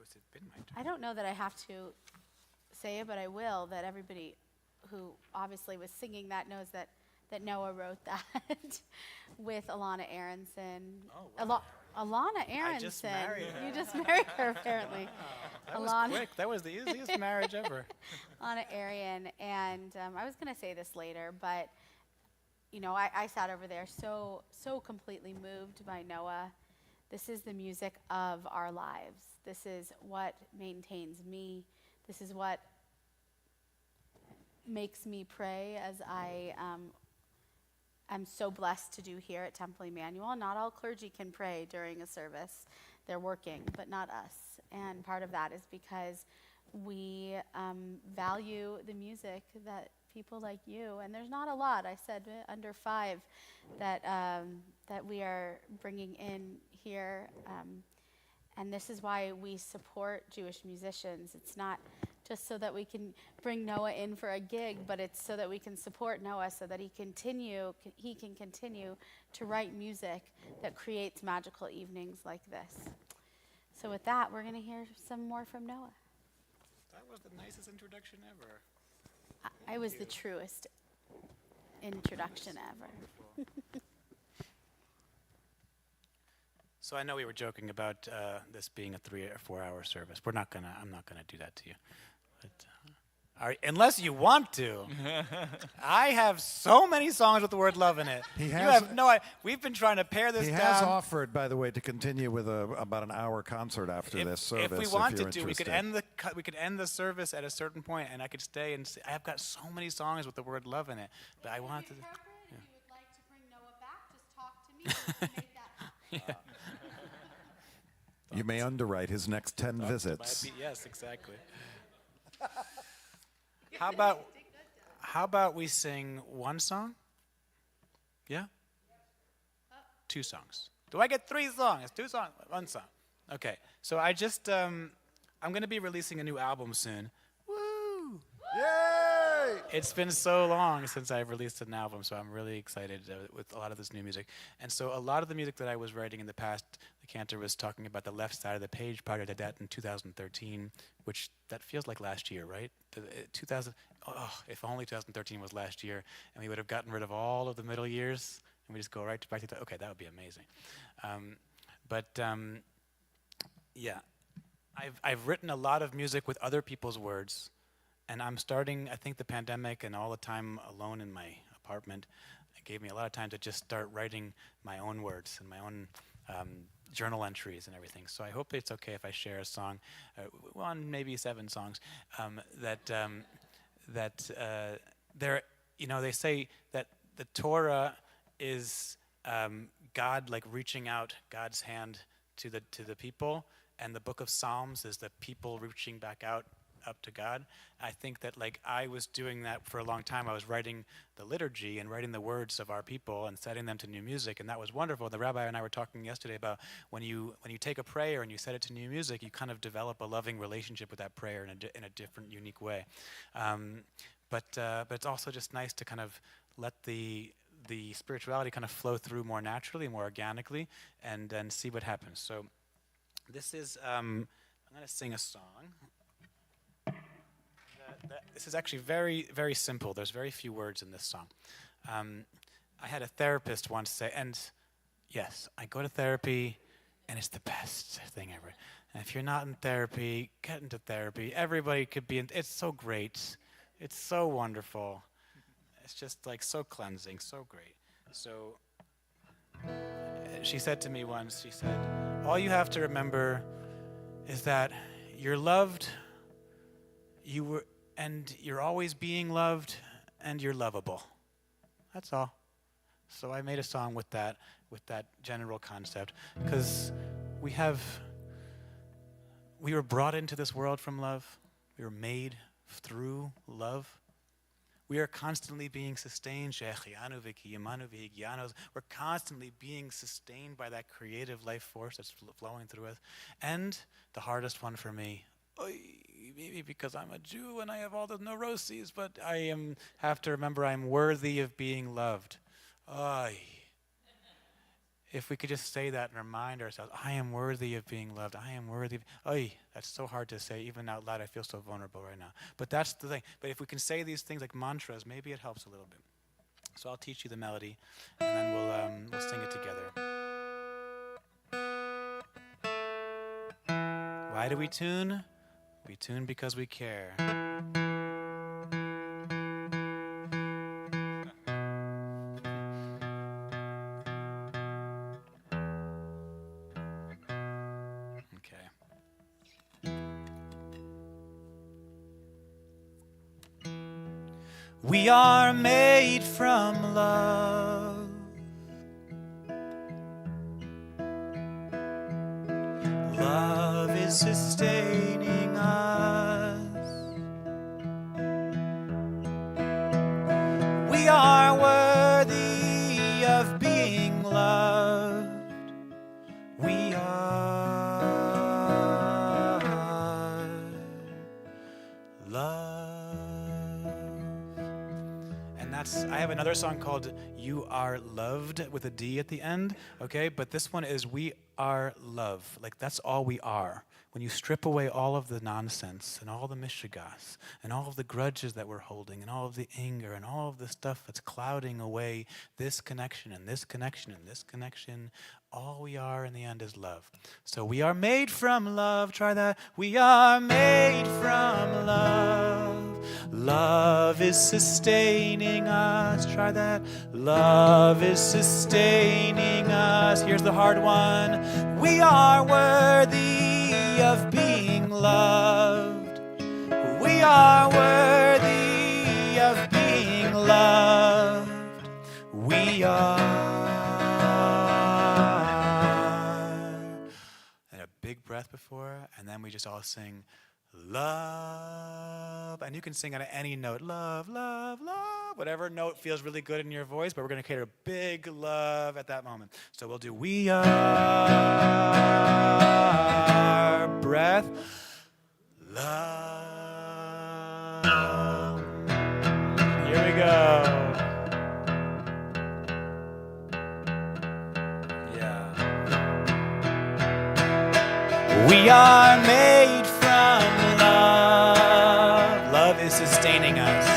It's been my turn. I don't know that I have to say it, but I will, that everybody who obviously was singing that knows that Noah wrote that with Alana Aronson. Oh, wow. Alana Aronson. I just married her. You just married her, apparently. That was quick. That was the easiest marriage ever. Alana Arian. And I was going to say this later, but, you know, I sat over there so completely moved by Noah. This is the music of our lives. This is what maintains me. This is what makes me pray, as I'm so blessed to do here at Temple Emmanuel. Not all clergy can pray during a service. They're working, but not us. And part of that is because we value the music that people like you, and there's not a lot, I said under 5, that we are bringing in here. And this is why we support Jewish musicians. It's not just so that we can bring Noah in for a gig, but it's so that we can support Noah so that he can continue to write music that creates magical evenings like this. So with that, we're going to hear some more from Noah. That was the nicest introduction ever. I was the truest introduction ever. So I know we were joking about this being a 3 or 4 hour service. I'm not gonna do that to you. But, unless you want to. I have so many songs with the word love in it. We've been trying to pare this down. He has offered, by the way, to continue with about an hour concert after this service. If we wanted to, we could end the service at a certain point, and I could stay and say, I've got so many songs with the word love in it. But I wanted to. If you would like to bring Noah back, just talk to me. We can make that happen. You may underwrite his next 10 visits. Yes, exactly. How about we sing one song? Yeah? 2 songs. Do I get 3 songs? 2 songs? 1 song. Okay. So I just I'm going to be releasing a new album soon. Woo! Yay! It's been so long since I've released an album, so I'm really excited with a lot of this new music. And so a lot of the music that I was writing in the past, the Cantor was talking about the left side of the page. Part of that in 2013, which that feels like last year, right? 2000. Oh, if only 2013 was last year, and we would have gotten rid of all of the middle years, and we just go right back to that. Okay, that would be amazing. Yeah, I've written a lot of music with other people's words. And I'm starting, I think the pandemic and all the time alone in my apartment gave me a lot of time to just start writing my own words and my own journal entries and everything. So I hope it's okay if I share a song, one, maybe 7 songs, they're, they say that the Torah is God like reaching out God's hand to the people, and the book of Psalms is the people reaching back out up to God. I think that like I was doing that for a long time. I was writing the liturgy and writing the words of our people and setting them to new music, and that was wonderful. The rabbi and I were talking yesterday about when you take a prayer and you set it to new music, you kind of develop a loving relationship with that prayer in a different, unique way. But it's also just nice to kind of let the spirituality kind of flow through more naturally, more organically, and then see what happens. So this is I'm going to sing a song. This is actually very, very simple. There's very few words in this song. I had a therapist once say, and yes, I go to therapy, and it's the best thing ever. And if you're not in therapy, get into therapy. Everybody could be in. It's so great. It's so wonderful. It's just like so cleansing, so great. So she said to me once, she said, all you have to remember is that you're loved, and you're always being loved, and you're lovable. That's all. So I made a song with that general concept, because we were brought into this world from love. We were made through love. We are constantly being sustained. We're constantly being sustained by that creative life force that's flowing through us. And the hardest one for me, maybe because I'm a Jew and I have all the neuroses, but I have to remember I'm worthy of being loved. if we could just say that and remind ourselves, I am worthy of being loved. I am worthy of, that's so hard to say, even out loud. I feel so vulnerable right now. But that's the thing. But if we can say these things like mantras, maybe it helps a little bit. So I'll teach you the melody, and then we'll sing it together. Why do we tune? We tune because we care. We are made from love. Love is sustaining us. We are worthy of being loved. We are loved. I have another song called You Are Loved with a D at the end, okay? But this one is We Are Love. Like, that's all we are. When you strip away all of the nonsense and all the mishigas and all of the grudges that we're holding and all of the anger and all of the stuff that's clouding away this connection and this connection and this connection, all we are in the end is love. So we are made from love. Try that. We are made from love. Love is sustaining us. Try that. Love is sustaining us. Here's the hard one. We are worthy of being loved. We are worthy of being loved. We are. And a big breath before, and then we just all sing love. And you can sing on any note. Love, love, love. Whatever note feels really good in your voice, but we're going to create a big love at that moment. So we'll do we are. Breath. Love. Here we go. Yeah. We are made from love. Love is sustaining us.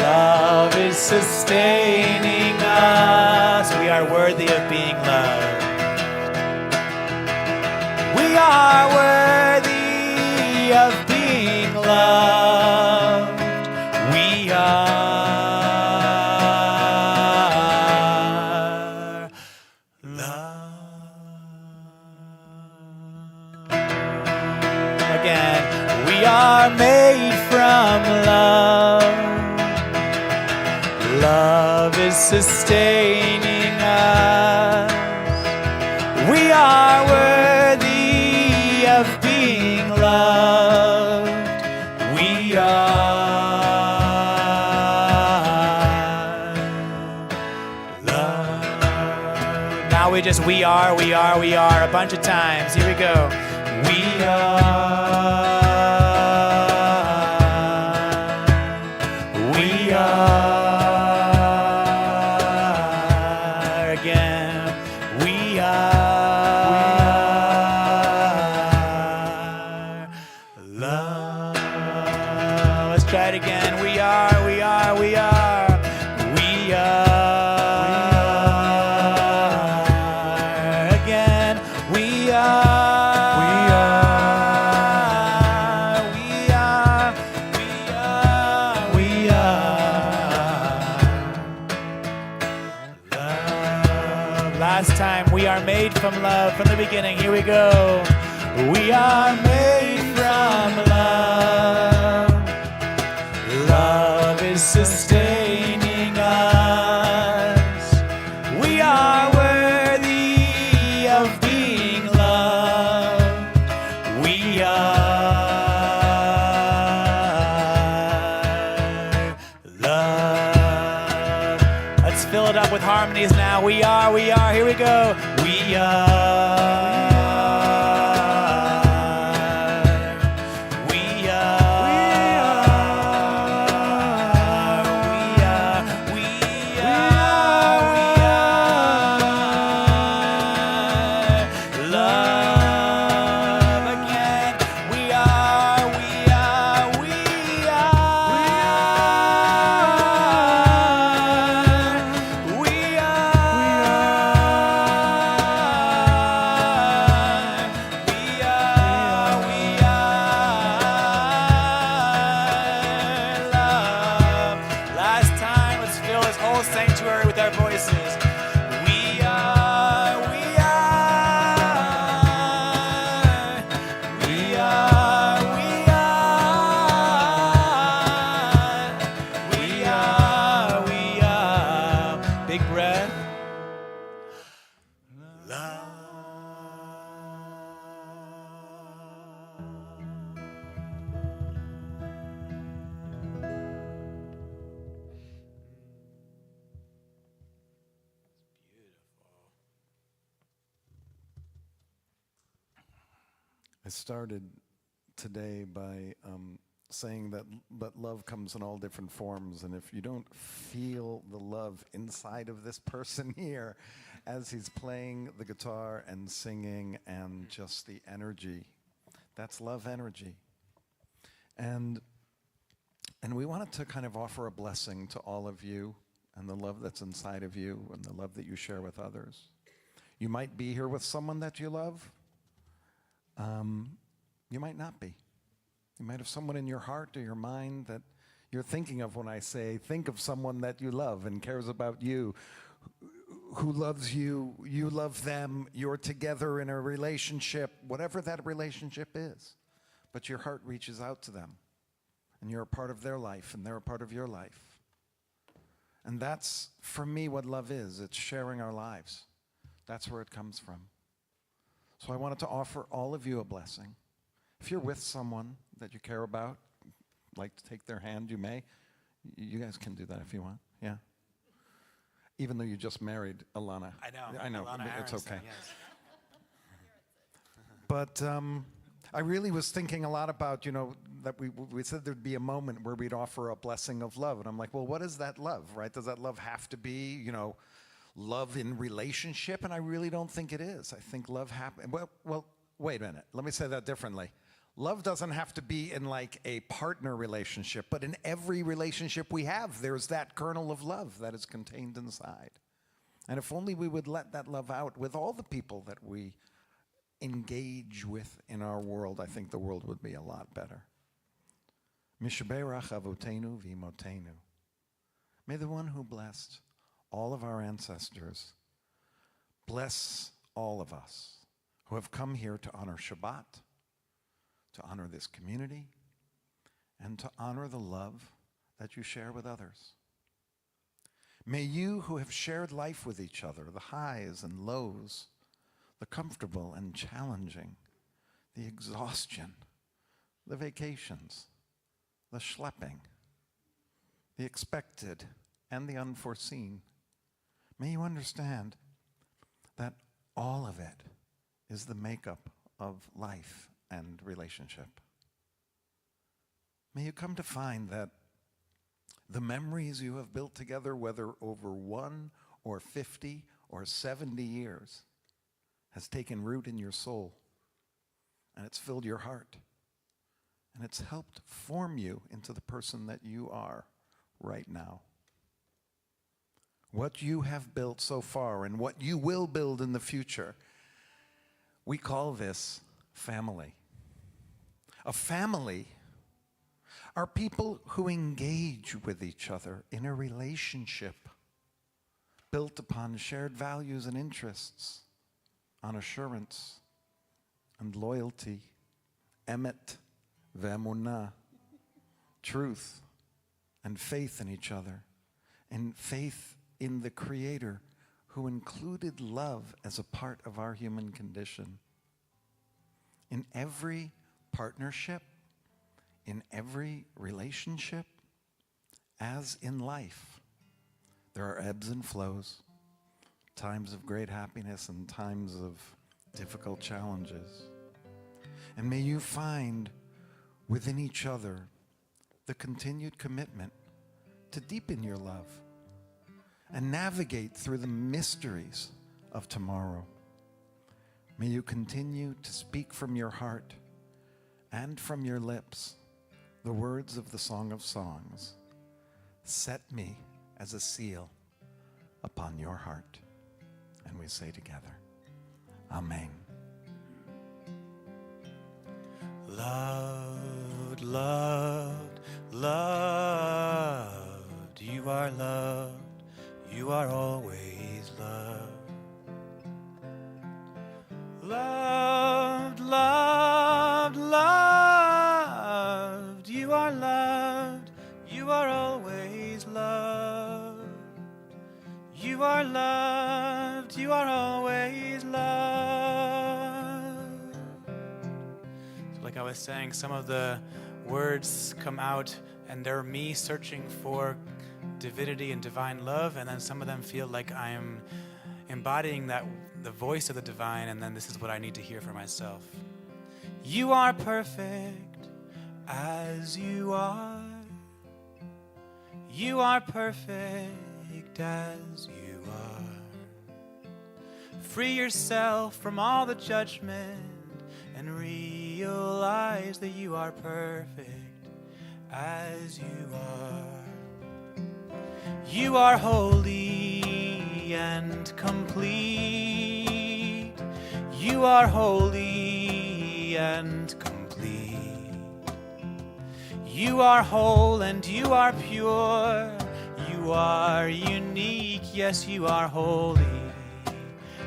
Love is sustaining us. We are worthy of being loved. We are worthy of being loved. We are loved. Again, we are made from love. Love is sustaining us. We are worthy of being loved. We are loved. Now we are a bunch of times. Here we go. We are. We are. We are made from love from the beginning. Here we go. We are made from love. Love is sustaining us. We are worthy of being loved. We are loved. Let's fill it up with harmonies now. We are. Here we go. We are. We are. started today by saying that love comes in all different forms, and if you don't feel the love inside of this person here as he's playing the guitar and singing and just the energy, that's love energy. And we wanted to kind of offer a blessing to all of you and the love that's inside of you and the love that you share with others. You might be here with someone that you love. You might not be. You might have someone in your heart or your mind that you're thinking of when I say, think of someone that you love and cares about you, who loves you, you love them, you're together in a relationship, whatever that relationship is. But your heart reaches out to them, and you're a part of their life, and they're a part of your life. And that's, for me, what love is. It's sharing our lives. That's where it comes from. So I wanted to offer all of you a blessing. If you're with someone that you care about, like to take their hand, you may. You guys can do that if you want, yeah. Even though you just married Alana. I know. Alana it's Aronson, okay. yes. But I really was thinking a lot about, that we said there'd be a moment where we'd offer a blessing of love. And I'm like, well, what is that love, right? Does that love have to be, love in relationship? And I really don't think it is. I think love happens. Well, wait a minute. Let me say that differently. Love doesn't have to be in like a partner relationship, but in every relationship we have, there's that kernel of love that is contained inside. And if only we would let that love out with all the people that we engage with in our world, I think the world would be a lot better. Mishaberach avotenu v'imotenu. May the one who blessed all of our ancestors bless all of us who have come here to honor Shabbat, to honor this community, and to honor the love that you share with others. May you who have shared life with each other, the highs and lows, the comfortable and challenging, the exhaustion, the vacations, the schlepping, the expected and the unforeseen, may you understand that all of it is the makeup of life and relationship. May you come to find that the memories you have built together, whether over 1 or 50 or 70 years, has taken root in your soul, and it's filled your heart, and it's helped form you into the person that you are right now. What you have built so far and what you will build in the future, we call this family. A family are people who engage with each other in a relationship built upon shared values and interests, on assurance and loyalty, emet ve'emunah, truth and faith in each other, and faith in the Creator who included love as a part of our human condition. In every partnership, in every relationship, as in life, there are ebbs and flows, times of great happiness and times of difficult challenges. And may you find within each other the continued commitment to deepen your love and navigate through the mysteries of tomorrow. May you continue to speak from your heart and from your lips the words of the Song of Songs. Set me as a seal upon your heart. And we say together, Amen. Loved, loved, loved, you are loved, you are always loved. Loved, loved, loved, you are loved, you are always loved. You are loved, you are always loved. So like I was saying, some of the words come out and they're me searching for divinity and divine love, and then some of them feel like I'm embodying the voice of the divine, and then this is what I need to hear for myself. You are perfect as you are. You are perfect as you are. Free yourself from all the judgment and realize that you are perfect as you are. You are holy and complete. You are holy and complete. You are whole and you are pure. You are unique. Yes, you are holy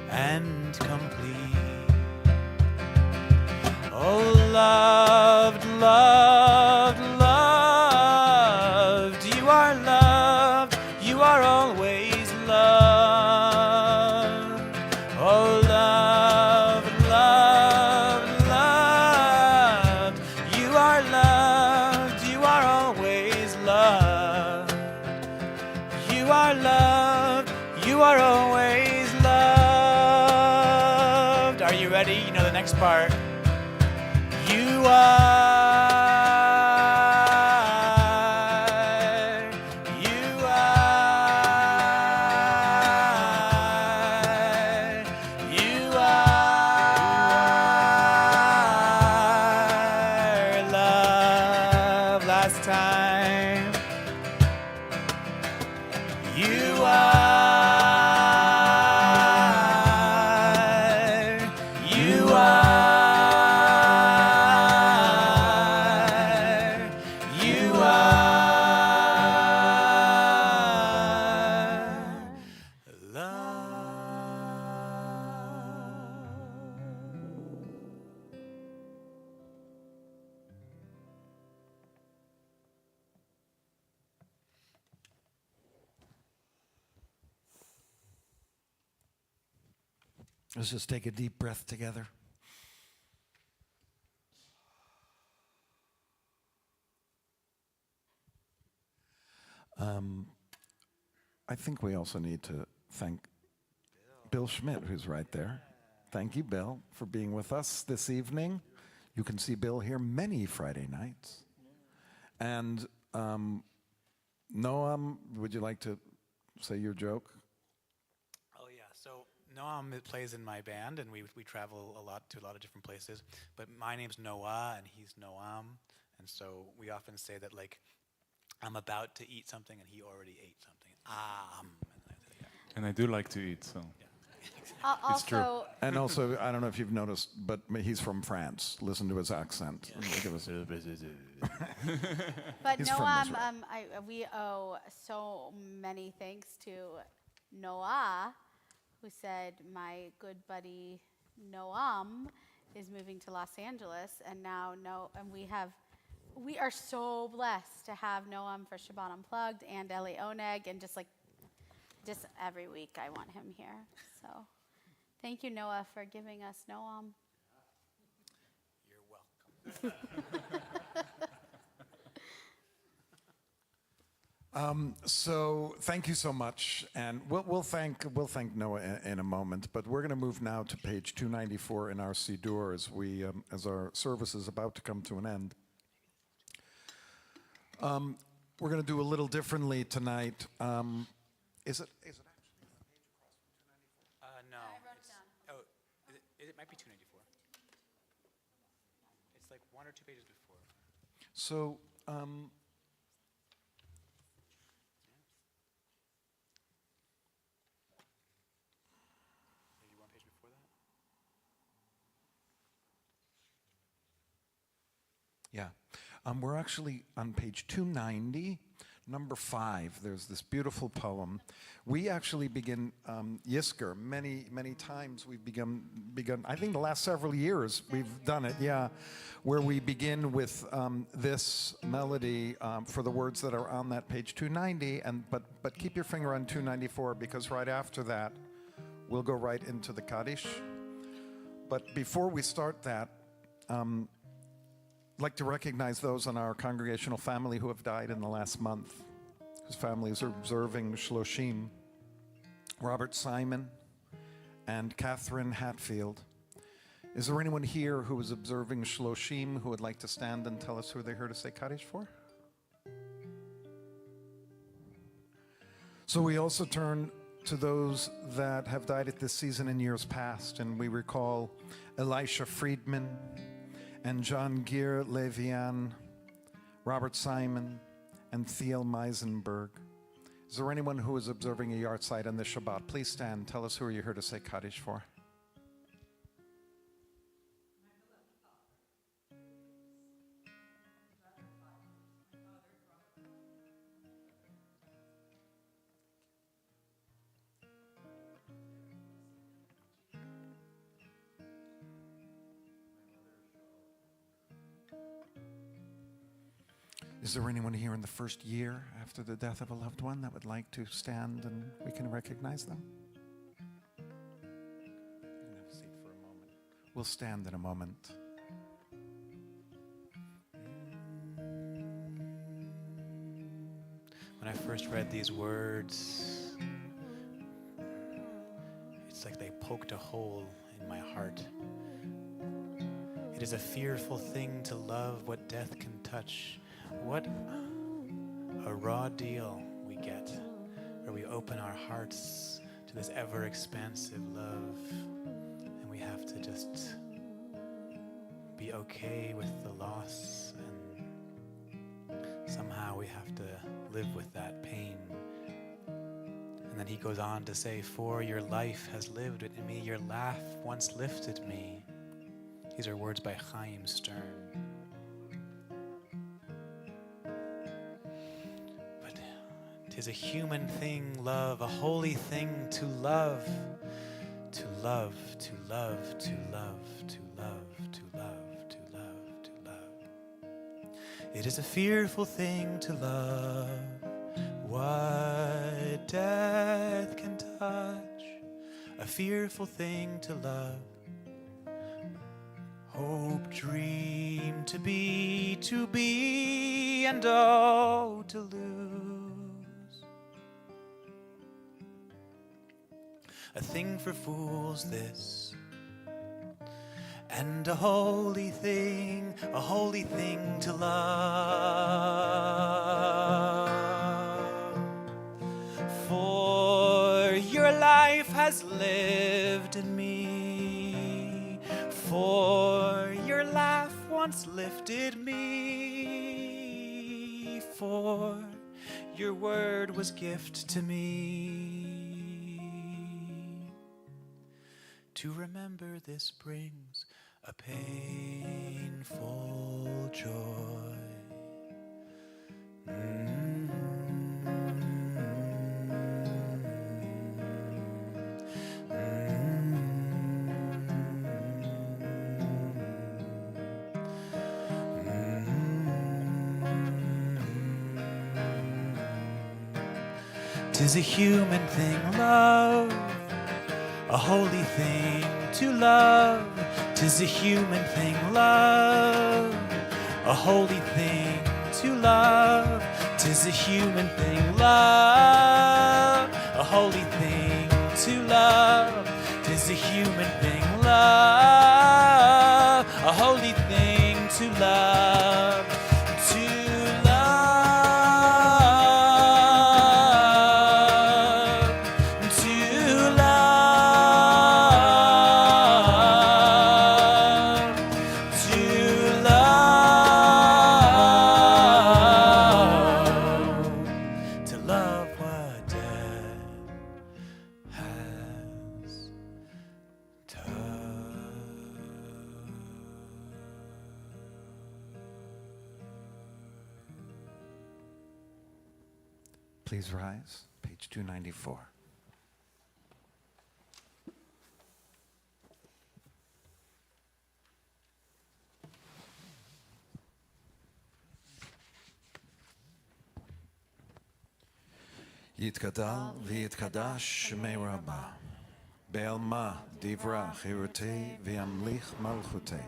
and complete. Oh, loved, loved, loved. You are loved. You are always loved. Oh, loved, loved, loved. You are loved. You are always loved. You are loved. You are always loved. Are you ready? You know the next part. You are, you are, you are love. Last time. You are. Let's just take a deep breath together. I think we also need to thank Bill Schmidt, who's right there. Thank you, Bill, for being with us this evening. You can see Bill here many Friday nights. And Noam, would you like to say your joke? Oh yeah, so Noam plays in my band, and we travel a lot to a lot of different places. But my name's Noah, and he's Noam, and so we often say that, like, I'm about to eat something, and he already ate something. And I do like to eat, so It's true. And also, I don't know if you've noticed, but he's from France. Listen to his accent. But He's from Noam, Israel. we owe so many thanks to Noah, who said my good buddy Noam is moving to Los Angeles, and now we are so blessed to have Noam for Shabbat Unplugged and Eli Oneg, and just every week I want him here. So thank you, Noah, for giving us Noam. You're welcome. So thank you so much, and we'll thank Noah in a moment. But we're going to move now to page 294 in our Siddur as our service is about to come to an end. We're going to do a little differently tonight. Is it actually on the page across from 294? No. I wrote it down. Oh, it might be 294. It's like one or two pages before. So, Maybe one page before that? yeah. We're actually on page 290, number 5. There's this beautiful poem. We actually begin Yisker many times. We've begun. I think the last several years we've done it. Yeah, where we begin with this melody for the words that are on that page 290. But keep your finger on 294, because right after that we'll go right into the Kaddish. But before we start that. I'd like to recognize those in our congregational family who have died in the last month, whose families are observing Shloshim. Robert Simon and Catherine Hatfield, Is there anyone here who is observing Shloshim who would like to stand and tell us who they're here to say Kaddish for? So we also turn to those that have died at this season in years past, and we recall Elisha Friedman and John Gear Levian, Robert Simon, and Thiel Meisenberg. Is there anyone who is observing a yahrzeit on this Shabbat? Please stand. Tell us who you're here to say Kaddish for. Is there anyone here in the first year after the death of a loved one that would like to stand and we can recognize them? You can have a seat for a moment. We'll stand in a moment. When I first read these words, it's like they poked a hole in my heart. It is a fearful thing to love what death can touch. What a raw deal we get, where we open our hearts to this ever-expansive love, and we have to just be okay with the loss, and somehow we have to live with that pain. And then he goes on to say, for your life has lived in me, your laugh once lifted me. These are words by Chaim Stern. Tis a human thing, love, a holy thing to love, to love, to love, to love, to love, to love, to love, to love. It is a fearful thing to love what death can touch, a fearful thing to love. Hope, dream, to be, and oh, to lose. A thing for fools this, and a holy thing to love. For your life has lived in me, for your laugh once lifted me, for your word was gift to me. To remember this brings a painful joy. Tis a human thing, love, a holy thing to love. Tis a human thing, love, a holy thing to love. Tis a human thing, love, a holy thing to love. Tis a human thing, love, a holy thing to love. Please rise, page 294. Yitgadal v'yitgadash shmei Rabba, be'alma divra chirutei v'yamlich malchutei,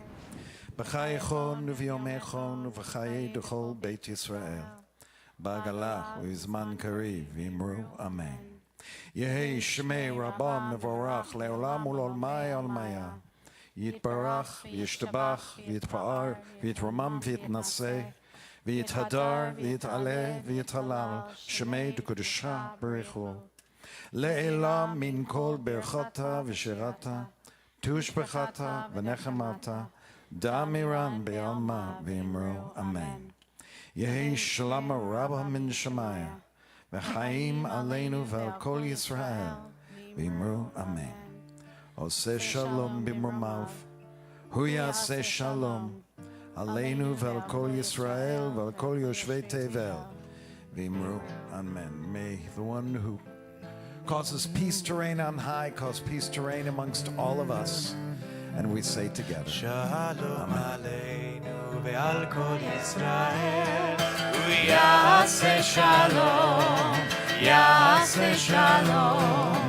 b'chayechon v'yomechon v'chayei d'chol Beit Yisrael, b'agalah u'izman kariv v'imru amen. Yehi shmei Rabba mevorach le'olam u'l'olmai olmaya, יתברך וישתבח ויתפאר ויתרומם ויתנשא ויתהדר ויתעלה ויתהלל שמי דקדושה ברכו לעילם מן כל ברכתה ושירתה תושבחתה ונחמתה דאמירן בעלמא ואמרו אמן. יהי שלום רבה מן שמיא וחיים עלינו ועל כל ישראל ואמרו אמן. עושה שלום במרומיו הוא יעשה שלום עלינו ועל כל ישראל ועל כל יושבי תבל ואמרו amen. May the one who causes peace to reign on high cause peace to reign amongst all of us, and we say together Shalom aleinu ve'al kol Yisrael hu ya'aseh shalom ya'aseh shalom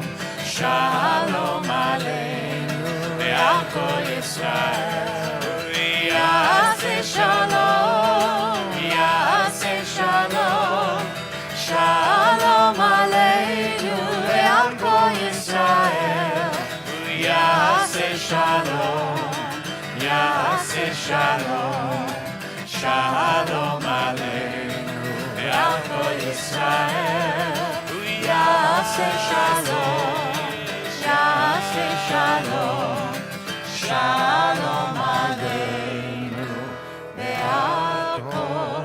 Shalom aleinu ve'al kol Yisrael hu ya'aseh shalom ya'aseh shalom Shalom aleinu ve'al kol Yisrael hu ya'aseh shalom ya'aseh shalom Shalom aleinu ve'al kol Yisrael hu ya'aseh shalom ya'aseh shalom Shalom aleinu ve'al kol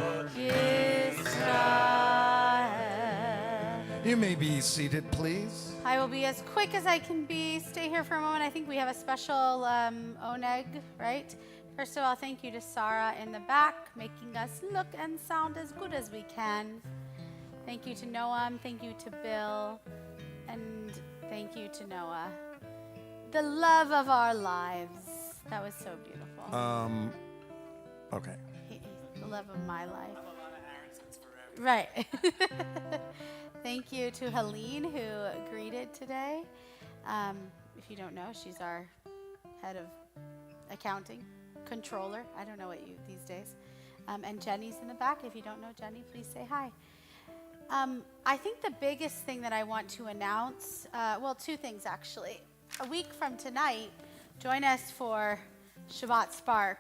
You may be seated, please. I will be as quick as I can be. Stay here for a moment. I think we have a special oneg, right? First of all, thank you to Sarah in the back, making us look and sound as good as we can. Thank you to Noam. Thank you to Bill. And thank you to Noah. The love of our lives. That was so beautiful. Okay. The love of my life. Right. Thank you to Helene, who greeted today. If you don't know, she's our head of accounting, controller. I don't know what you these days. And Jenny's in the back. If you don't know Jenny, please say hi. I think the biggest thing that I want to announce, well, two things actually. A week from tonight, join us for Shabbat Spark,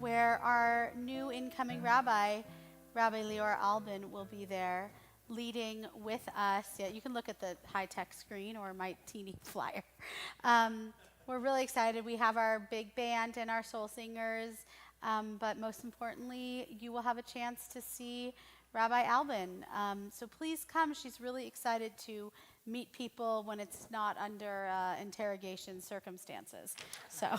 where our new incoming Rabbi Leora Albin, will be there leading with us. Yeah, you can look at the high-tech screen or my teeny flyer. We're really excited. We have our big band and our soul singers, but most importantly, you will have a chance to see Rabbi Albin. So please come. She's really excited to meet people when it's not under interrogation circumstances. So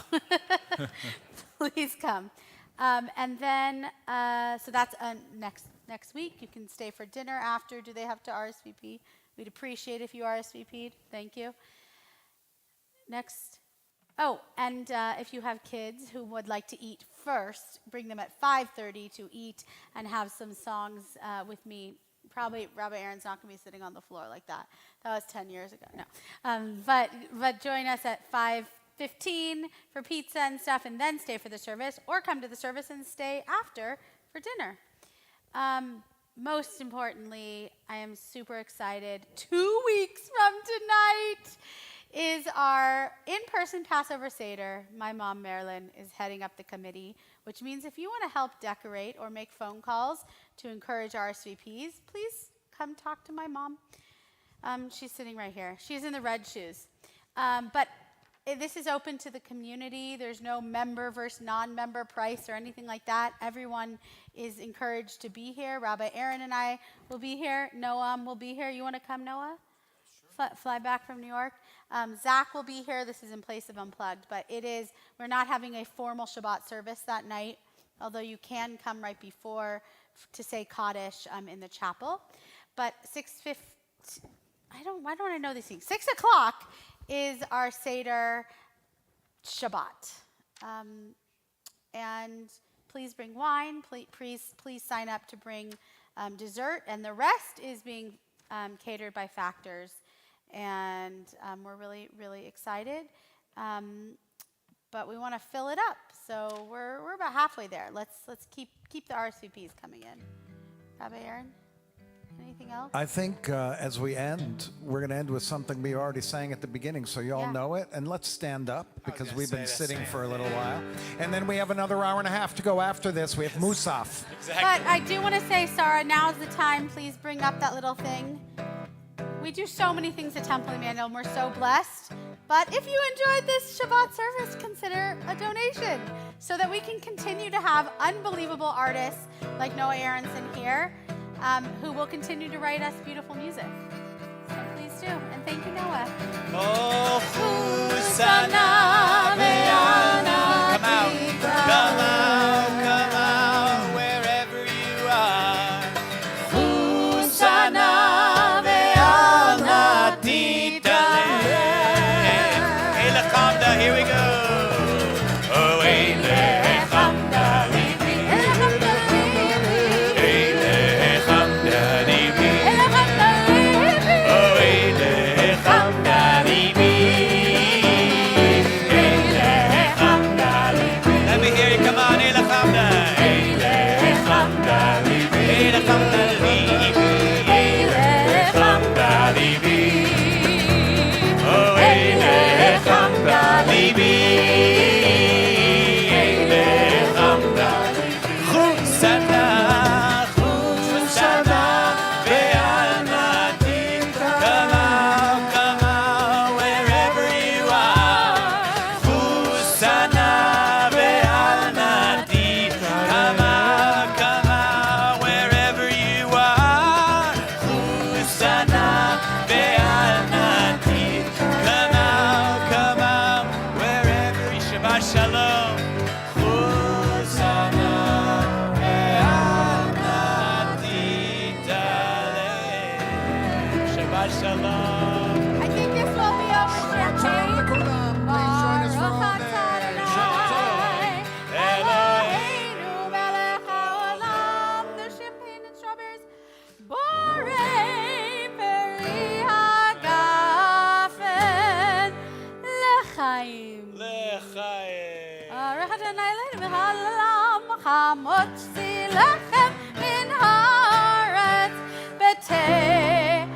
please come. And then, so that's next week. You can stay for dinner after. Do they have to RSVP? We'd appreciate if you RSVP'd. Thank you. Next. Oh, and if you have kids who would like to eat first, bring them at 5:30 to eat and have some songs with me. Probably Rabbi Aaron's not going to be sitting on the floor like that. That was 10 years ago. No. But join us at 5:15 for pizza and stuff, and then stay for the service, or come to the service and stay after for dinner. Most importantly, I am super excited. 2 weeks from tonight is our in-person Passover Seder. My mom, Marilyn, is heading up the committee, which means if you want to help decorate or make phone calls to encourage RSVPs, please come talk to my mom. She's sitting right here. She's in the red shoes. But this is open to the community. There's no member versus non-member price or anything like that. Everyone is encouraged to be here. Rabbi Aaron and I will be here. Noam will be here. You want to come, Noah? Sure. Fly back from New York. Zach will be here. This is in place of Unplugged, but we're not having a formal Shabbat service that night, although you can come right before to say Kaddish in the chapel. But 6:50, why don't I know these things? 6 o'clock is our Seder Shabbat. And please bring wine. Please sign up to bring dessert. And the rest is being catered by Factors. And we're really, really excited. But we want to fill it up. So we're about halfway there. Let's keep the RSVPs coming in. Rabbi Aaron? Anything else? I think as we end, we're going to end with something we already sang at the beginning, so you all Yeah. know it. And let's stand up because gonna we've say been the sitting same for a little while. And then we have another hour and a half to go after this. We have Musaf. But I do want to say, Sarah, now's the time. Please bring up that little thing. We do so many things at Temple Emmanuel, and we're so blessed. But if you enjoyed this Shabbat service, consider a donation so that we can continue to have unbelievable artists like Noah Aronson here, who will continue to write us beautiful music. So please do. And thank you, Noah. Oh, Hosanna, Ve'ana, come out, come out, come out, wherever you are. Hosanna, Ve'ana, Titaleh. Elechamda, here we go. Oh, Elechamda, Libi. Elechamda, Libi. Oh, Elechamda, Libi. Let me hear you, come on, Elechamda. Elechamda, Libi. Elechamda, Libi. Elechamda, Libi. Oh, Elechamda, Libi. Elechamda, Hosanna, Hosanna, Ve'ana, come out, wherever you are. Hosanna, Ve'ana, come out, wherever you are. Hosanna, Ve'ana, come out, wherever you Shabbat Shalom. Hosanna, Ve'ana, Shabbat Shalom. I think this will be over champagne. Baruch atah Adonai, Eloheinu melech haolam. There's champagne and strawberries. Borei peri hagafen lechaim. L'chaim. Baruch Adonai Eloheinu melech haolam, hamotzi lechem min haaretz b'tei